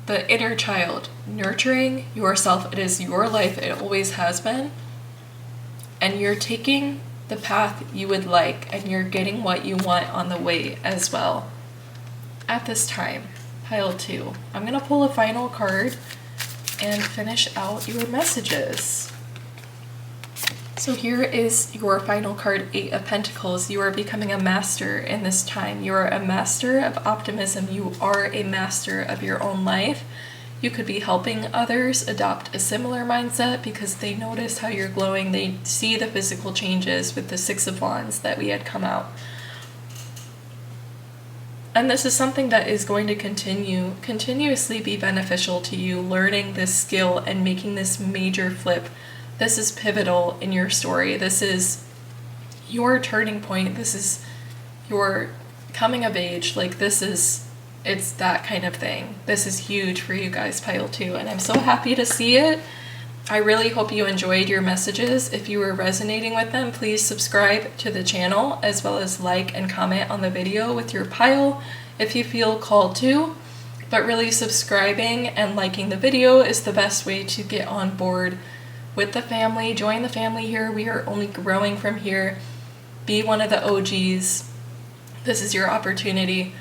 the inner child, nurturing yourself. It is your life, it always has been. And you're taking the path you would like, and you're getting what you want on the way as well. At this time, pile 2. I'm going to pull a final card and finish out your messages. So here is your final card, 8 of Pentacles. You are becoming a master in this time. You are a master of optimism. You are a master of your own life. You could be helping others adopt a similar mindset because they notice how you're glowing. They see the physical changes with the 6 of Wands that we had come out. And this is something that is going to continuously be beneficial to you, learning this skill and making this major flip. This is pivotal in your story. This is your turning point. This is your coming of age. Like it's that kind of thing. This is huge for you guys, pile 2, and I'm so happy to see it. I really hope you enjoyed your messages. If you were resonating with them, please subscribe to the channel as well as like and comment on the video with your pile if you feel called to. But really subscribing and liking the video is the best way to get on board with the family. Join the family here. We are only growing from here. Be one of the OGs. This is your opportunity.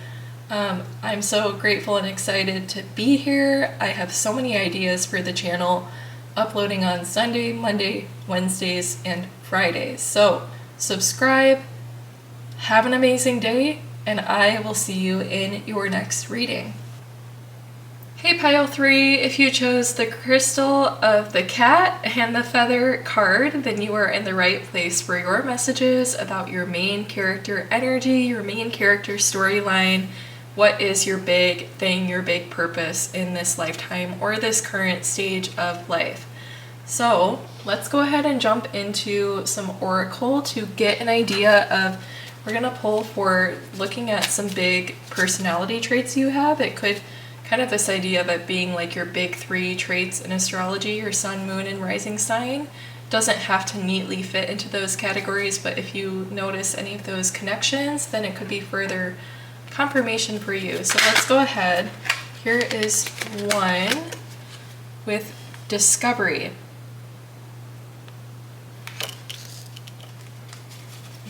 I'm so grateful and excited to be here. I have so many ideas for the channel, uploading on Sunday, Monday, Wednesdays, and Fridays. So subscribe, have an amazing day, and I will see you in your next reading. Hey pile 3, if you chose the crystal of the cat and the feather card, then you are in the right place for your messages about your main character energy, your main character storyline. What is your big thing, your big purpose in this lifetime or this current stage of life? So let's go ahead and jump into some oracle to get an idea of, we're going to pull for looking at some big personality traits you have. It could kind of this idea of it being like your big 3 traits in astrology, your sun, moon, and rising sign. Doesn't have to neatly fit into those categories, but if you notice any of those connections, then it could be further confirmation for you. So let's go ahead. Here is one with discovery.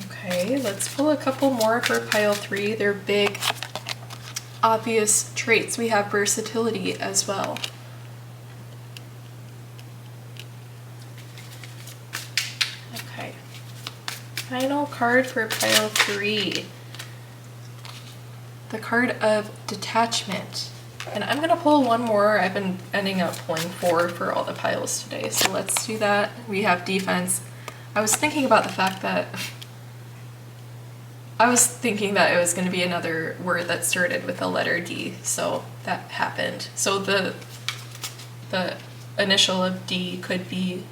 Okay, let's pull a couple more for pile 3. They're big, obvious traits. We have versatility as well. Okay, final card for pile 3. The card of detachment. And I'm going to pull one more. I've been ending up pulling 4 for all the piles today. So let's do that. We have defense. I was thinking about the fact that it was going to be another word that started with the letter D. So that happened. So the initial of D could be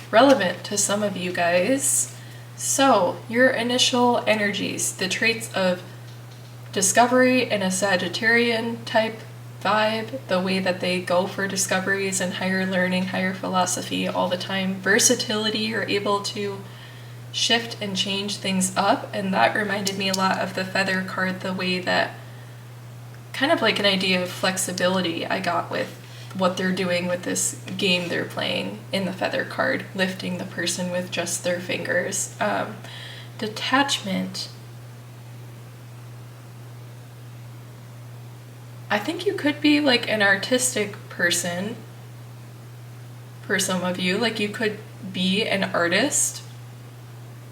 relevant to some of you guys. So your initial energies, the traits of discovery in a Sagittarian type vibe, the way that they go for discoveries and higher learning, higher philosophy all the time. Versatility, you're able to shift and change things up, and that reminded me a lot of the feather card, the way that kind of like an idea of flexibility I got with what they're doing with this game they're playing in the feather card, lifting the person with just their fingers. Detachment. I think you could be like an artistic person for some of you. Like you could be an artist.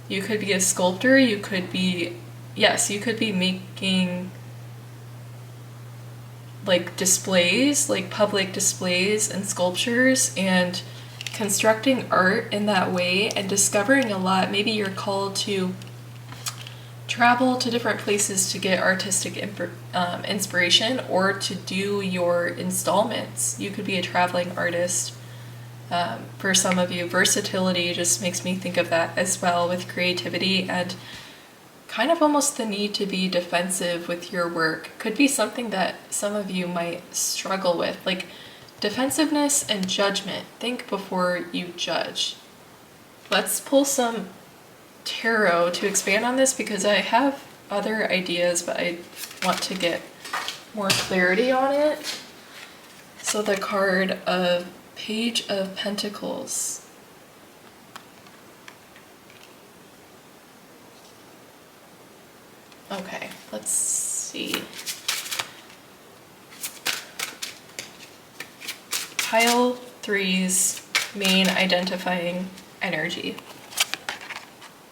You could be a sculptor. You could be making like displays, like public displays and sculptures, and constructing art in that way and discovering a lot. Maybe you're called to travel to different places to get artistic inspiration, or to do your installments. You could be a traveling artist. For some of you, versatility just makes me think of that as well, with creativity and kind of almost the need to be defensive with your work. Could be something that some of you might struggle with, like defensiveness and judgment. Think before you judge. Let's pull some tarot to expand on this, because I have other ideas, but I want to get more clarity on it. So the card of Page of Pentacles. Okay, let's see. Pile 3's main identifying energy.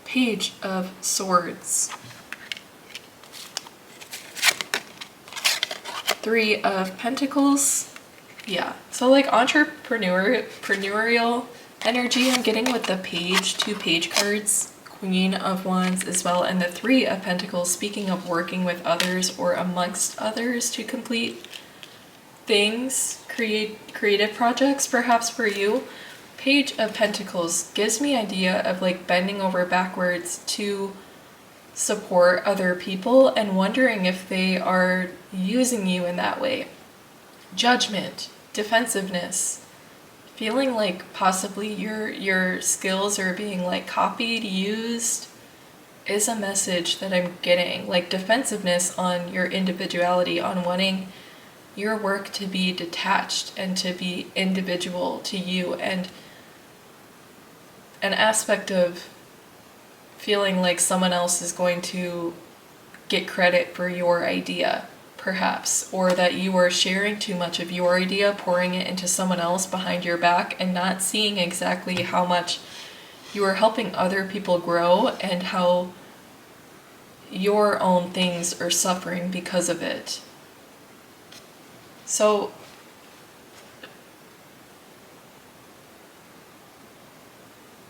Page of Swords. 3 of Pentacles. Yeah, so like entrepreneurial energy I'm getting with the page, 2 page cards, Queen of Wands as well, and the 3 of Pentacles, speaking of working with others or amongst others to complete things, creative projects perhaps for you. Page of Pentacles gives me idea of like bending over backwards to support other people and wondering if they are using you in that way. Judgment, defensiveness, feeling like possibly your skills are being like copied, used, is a message that I'm getting. Like defensiveness on your individuality, on wanting your work to be detached and to be individual to you, and an aspect of feeling like someone else is going to get credit for your idea, perhaps, or that you are sharing too much of your idea, pouring it into someone else behind your back, and not seeing exactly how much you are helping other people grow and how your own things are suffering because of it. So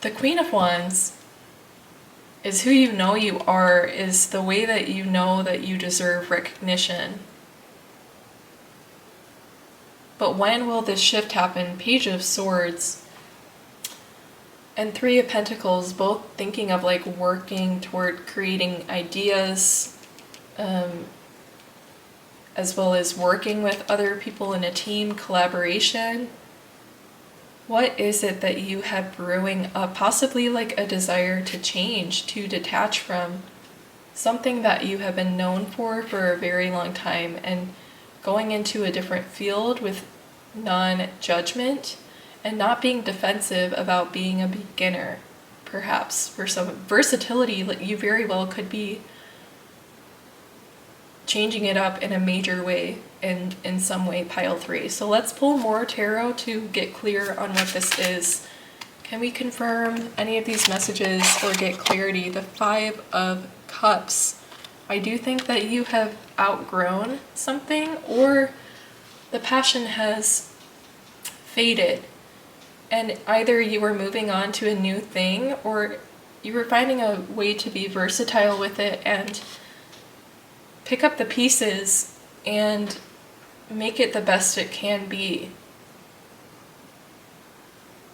the Queen of Wands is who you know you are, is the way that you know that you deserve recognition. But when will this shift happen? Page of Swords and 3 of Pentacles, both thinking of like working toward creating ideas, as well as working with other people in a team, collaboration. What is it that you have brewing up? Possibly like a desire to change, to detach from something that you have been known for a very long time, and going into a different field with non-judgment and not being defensive about being a beginner. Perhaps for some versatility, you very well could be changing it up in a major way and in some way, pile 3. So let's pull more tarot to get clear on what this is. Can we confirm any of these messages or get clarity? The 5 of Cups. I do think that you have outgrown something, or the passion has faded, and either you were moving on to a new thing or you were finding a way to be versatile with it and pick up the pieces and make it the best it can be.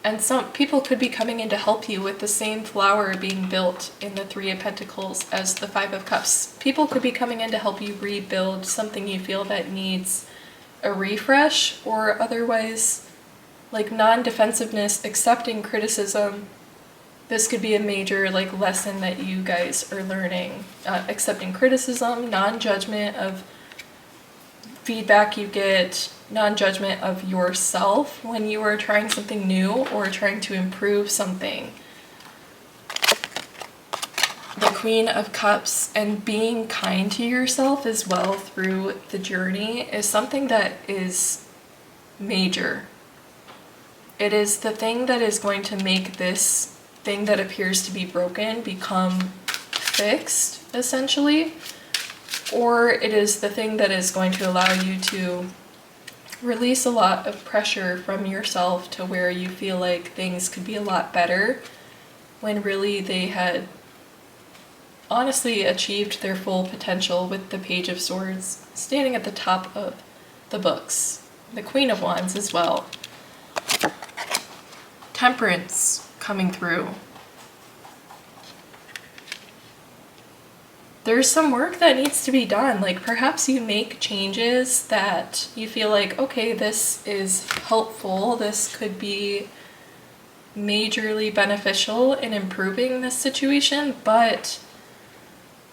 And some people could be coming in to help you with the same flower being built in the 3 of Pentacles as the 5 of Cups. People could be coming in to help you rebuild something you feel that needs a refresh, or otherwise like non-defensiveness, accepting criticism. This could be a major like lesson that you guys are learning. Accepting criticism, non-judgment of feedback you get, non-judgment of yourself when you are trying something new or trying to improve something. The Queen of Cups, and being kind to yourself as well through the journey, is something that is major. It is the thing that is going to make this thing that appears to be broken become fixed, essentially. Or it is the thing that is going to allow you to release a lot of pressure from yourself to where you feel like things could be a lot better, when really they had honestly achieved their full potential with the Page of Swords standing at the top of the books. The Queen of Wands as well. Temperance coming through. There's some work that needs to be done. Like perhaps you make changes that you feel like, okay, this is helpful. This could be majorly beneficial in improving this situation, but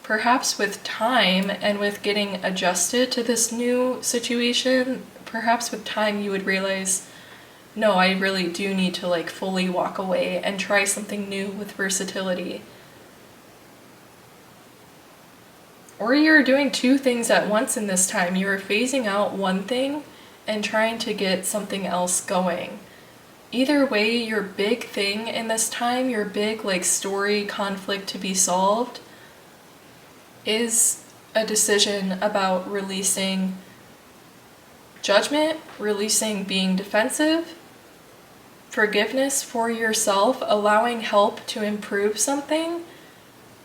perhaps with time and with getting adjusted to this new situation, perhaps with time you would realize, no, I really do need to like fully walk away and try something new with versatility. Or you're doing 2 things at once in this time. You're phasing out one thing and trying to get something else going. either way, your big thing in this time, your big like story conflict to be solved, is a decision about releasing judgment, releasing being defensive, forgiveness for yourself, allowing help to improve something,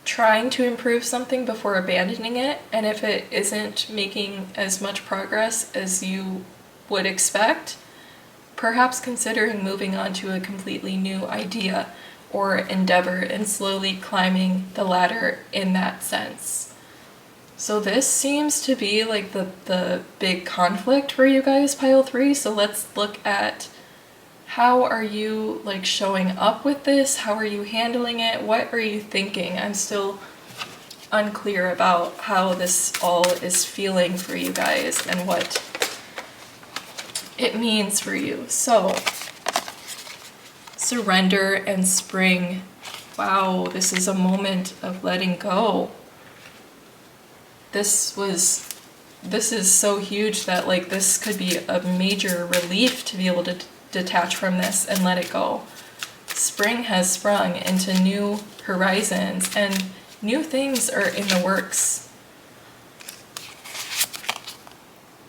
trying to improve something before abandoning it, and if it isn't making as much progress as you would expect, perhaps considering moving on to a completely new idea or endeavor and slowly climbing the ladder in that sense. So this seems to be like the big conflict for you guys, pile 3. So let's look at how are you like showing up with this? How are you handling it? What are you thinking? I'm still unclear about how this all is feeling for you guys and what it means for you. So, surrender and spring. Wow, this is a moment of letting go. This is so huge that like this could be a major relief to be able to detach from this and let it go. Spring has sprung into new horizons and new things are in the works.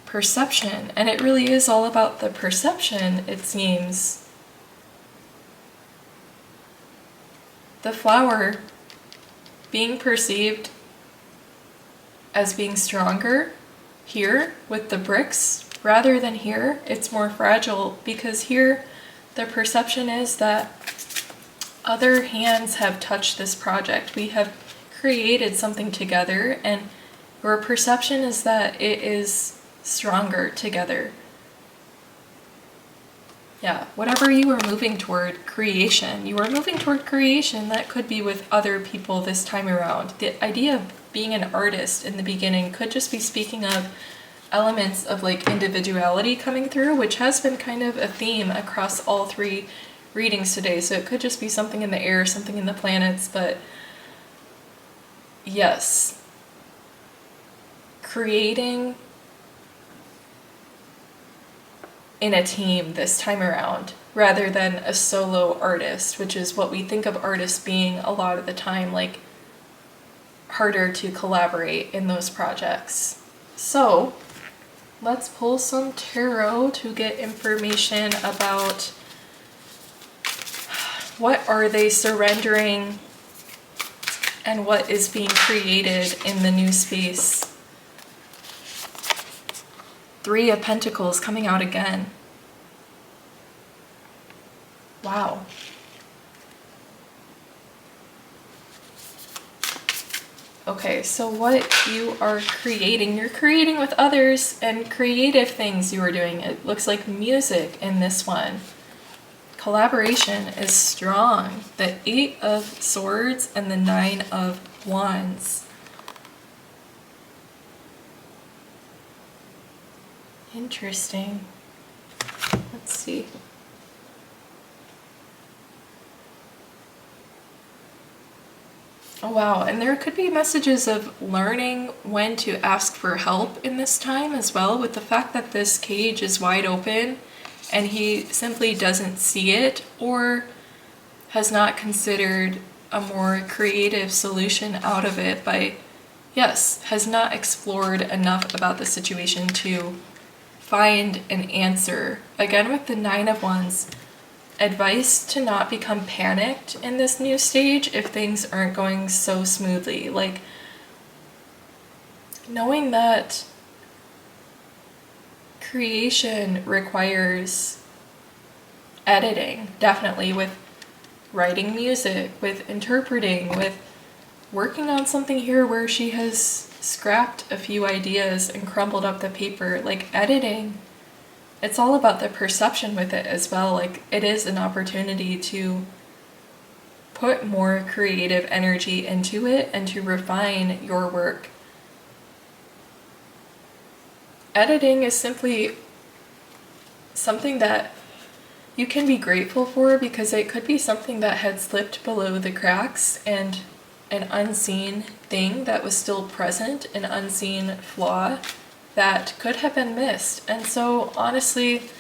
Perception, and it really is all about the perception, it seems. The flower being perceived as being stronger here with the bricks rather than here. It's more fragile because here the perception is that other hands have touched this project. We have created something together, and your perception is that it is stronger together. Yeah, whatever you are moving toward, creation. You are moving toward creation. That could be with other people this time around. The idea of being an artist in the beginning could just be speaking of elements of like individuality coming through, which has been kind of a theme across all 3 readings today. So it could just be something in the air, something in the planets, but yes, creating in a team this time around rather than a solo artist, which is what we think of artists being a lot of the time, like harder to collaborate in those projects. So let's pull some tarot to get information about what are they surrendering and what is being created in the new space. 3 of Pentacles coming out again. Wow. Okay, so what you are creating, you're creating with others and creative things you are doing. It looks like music in this one. Collaboration is strong. The 8 of Swords and the 9 of Wands. Interesting. Let's see. Oh wow, and there could be messages of learning when to ask for help in this time as well, with the fact that this cage is wide open and he simply doesn't see it or has not considered a more creative solution out of it by, yes, has not explored enough about the situation to find an answer. Again, with the 9 of Wands, advice to not become panicked in this new stage if things aren't going so smoothly. Like, knowing that creation requires editing, definitely, with writing music, with interpreting, with working on something here where she has scrapped a few ideas and crumbled up the paper. Like, editing, it's all about the perception with it as well. Like, it is an opportunity to put more creative energy into it and to refine your work. Editing is simply something that you can be grateful for because it could be something that had slipped below the cracks and an unseen thing that was still present, an unseen flaw that could have been missed. And so honestly,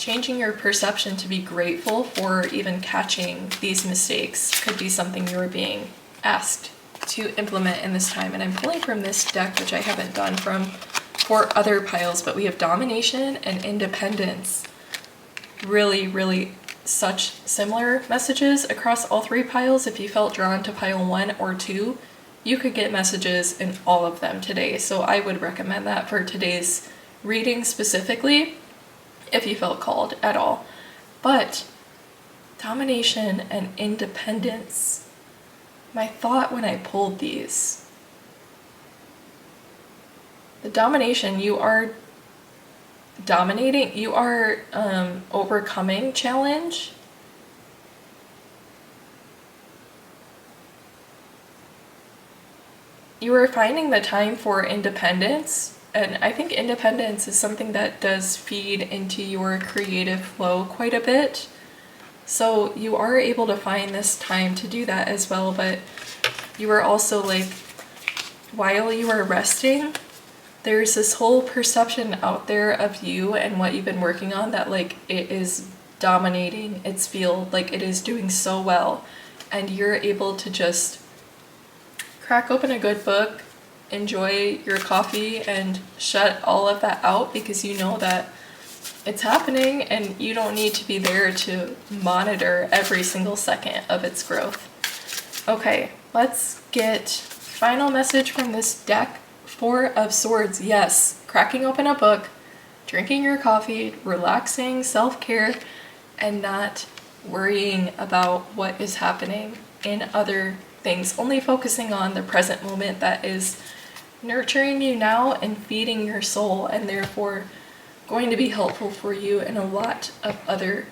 changing your perception to be grateful for even catching these mistakes could be something you're being asked to implement in this time. And I'm pulling from this deck, which I haven't done from for other piles, but we have domination and independence. Really, really such similar messages across all three piles. If you felt drawn to pile 1 or 2, you could get messages in all of them today. So I would recommend that for today's reading specifically, if you felt called at all. But domination and independence, my thought when I pulled these, the domination, you are dominating, you are overcoming challenge. You are finding the time for independence, and I think independence is something that does feed into your creative flow quite a bit. So you are able to find this time to do that as well, but you are also like, while you are resting, there's this whole perception out there of you and what you've been working on that like it is dominating its field, like it is doing so well, and you're able to just crack open a good book, enjoy your coffee, and shut all of that out because you know that it's happening and you don't need to be there to monitor every single second of its growth. Okay, let's get final message from this deck. 4 of Swords. Yes, cracking open a book, drinking your coffee, relaxing, self-care, and not worrying about what is happening in other things, only focusing on the present moment that is nurturing you now and feeding your soul, and therefore going to be helpful for you in a lot of other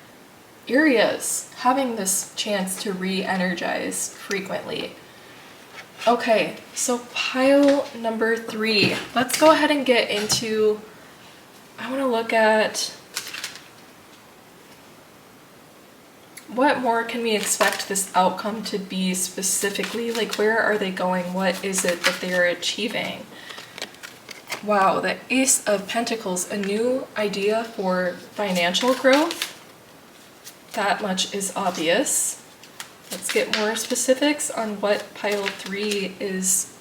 areas, having this chance to re-energize frequently. Okay, so pile number 3. Let's go ahead and get into, I want to look at what more can we expect this outcome to be specifically? Like, where are they going? What is it that they are achieving? Wow, the Ace of Pentacles, a new idea for financial growth. That much is obvious. Let's get more specifics on what pile 3 is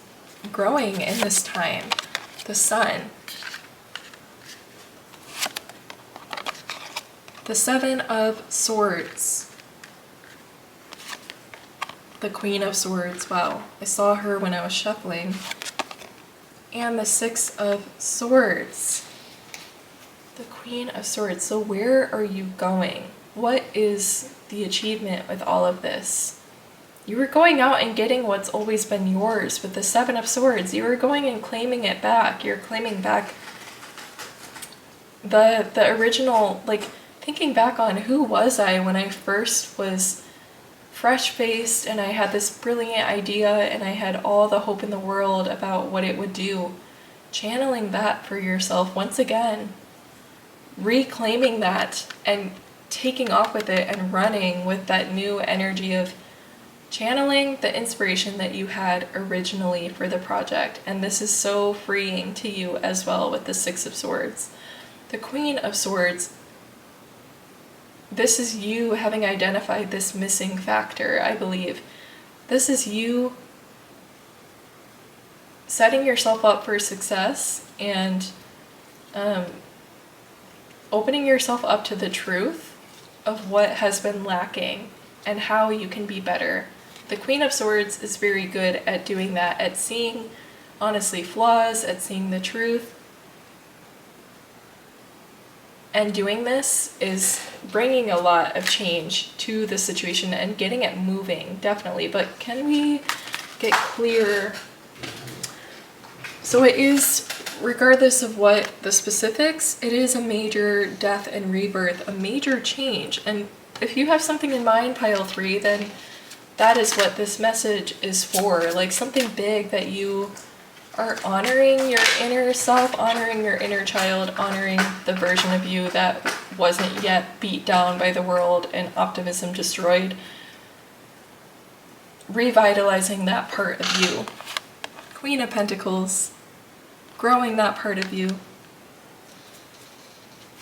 growing in this time. The Sun. The 7 of Swords. The Queen of Swords. Wow, I saw her when I was shuffling. And the 6 of Swords. The Queen of Swords. So where are you going? What is the achievement with all of this? You were going out and getting what's always been yours with the 7 of Swords. You were going and claiming it back. You're claiming back the original, like thinking back on who was I when I first was fresh-faced and I had this brilliant idea and I had all the hope in the world about what it would do. Channeling that for yourself once again. Reclaiming that and taking off with it and running with that new energy of channeling the inspiration that you had originally for the project. And this is so freeing to you as well with the 6 of Swords. The Queen of Swords, this is you having identified this missing factor, I believe. This is you setting yourself up for success and opening yourself up to the truth of what has been lacking and how you can be better. The Queen of Swords is very good at doing that, at seeing, honestly, flaws, at seeing the truth. And doing this is bringing a lot of change to the situation and getting it moving, definitely. But can we get clear? So it is, regardless of what the specifics, it is a major death and rebirth, a major change. And if you have something in mind, pile 3, then that is what this message is for. Like something big that you are honoring your inner self, honoring your inner child, honoring the version of you that wasn't yet beat down by the world and optimism destroyed. Revitalizing that part of you. Queen of Pentacles, growing that part of you.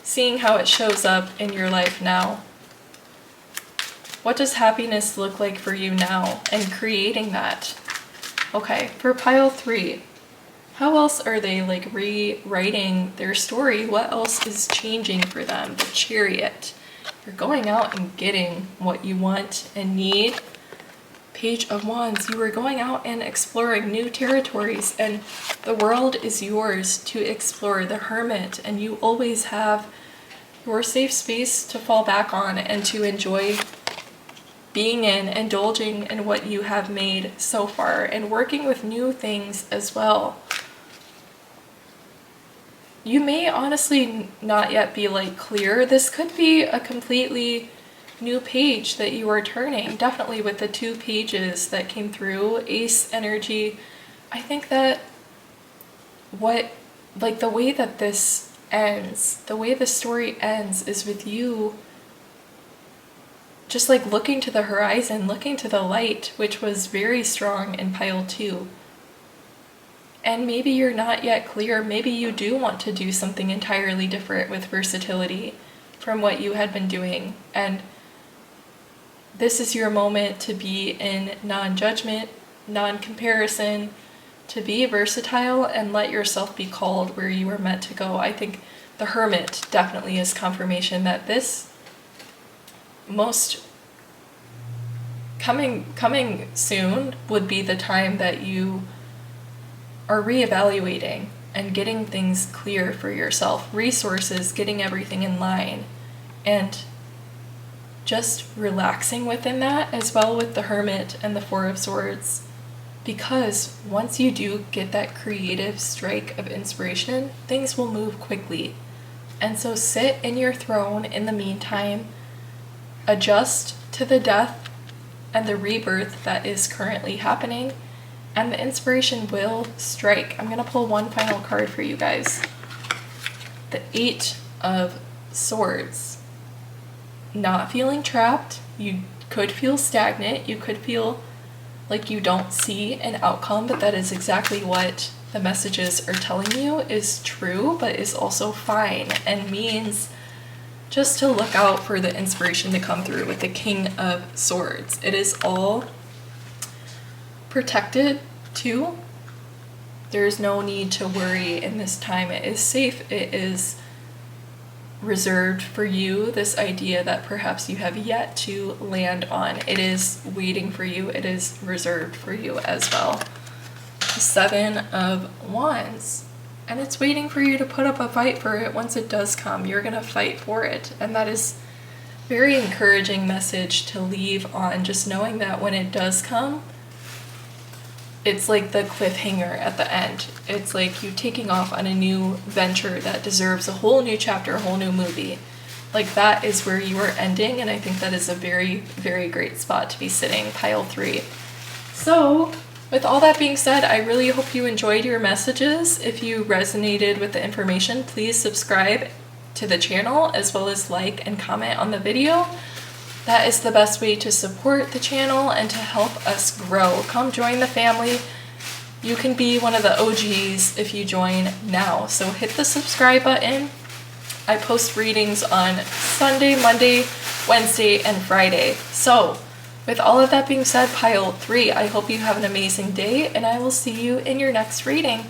seeing how it shows up in your life now. What does happiness look like for you now? And creating that. Okay, for pile 3, how else are they like rewriting their story? What else is changing for them? The Chariot. You're going out and getting what you want and need. Page of Wands. You are going out and exploring new territories, and the world is yours to explore. The Hermit, and you always have your safe space to fall back on and to enjoy being in, indulging in what you have made so far, and working with new things as well. You may honestly not yet be like clear. This could be a completely new page that you are turning. Definitely with the 2 pages that came through, Ace energy. I think that the way that this ends, the way the story ends, is with you just like looking to the horizon, looking to the light, which was very strong in pile 2. And maybe you're not yet clear. Maybe you do want to do something entirely different with versatility from what you had been doing. And this is your moment to be in non-judgment, non-comparison, to be versatile and let yourself be called where you are meant to go. I think the Hermit definitely is confirmation that this most coming soon would be the time that you are reevaluating and getting things clear for yourself, resources, getting everything in line, and just relaxing within that as well with the Hermit and the 4 of Swords. Because once you do get that creative strike of inspiration, things will move quickly. And so sit in your throne in the meantime, adjust to the death and the rebirth that is currently happening, and the inspiration will strike. I'm going to pull one final card for you guys. The 8 of Swords. Not feeling trapped. You could feel stagnant. You could feel like you don't see an outcome, but that is exactly what the messages are telling you is true, but is also fine, and means just to look out for the inspiration to come through with the King of Swords. It is all protected too. There's no need to worry in this time. It is safe. It is reserved for you, this idea that perhaps you have yet to land on. It is waiting for you. It is reserved for you as well. The 7 of Wands. And it's waiting for you to put up a fight for it. Once it does come, you're going to fight for it. And that is very encouraging message to leave on, just knowing that when it does come, it's like the cliffhanger at the end. It's like you taking off on a new venture that deserves a whole new chapter, a whole new movie. Like that is where you are ending, and I think that is a very, very great spot to be sitting, pile 3. So, with all that being said, I really hope you enjoyed your messages. If you resonated with the information, please subscribe to the channel as well as like and comment on the video. That is the best way to support the channel and to help us grow. Come join the family. You can be one of the OGs if you join now. So hit the subscribe button. I post readings on Sunday, Monday, Wednesday, and Friday. So with all of that being said, pile 3, I hope you have an amazing day, and I will see you in your next reading.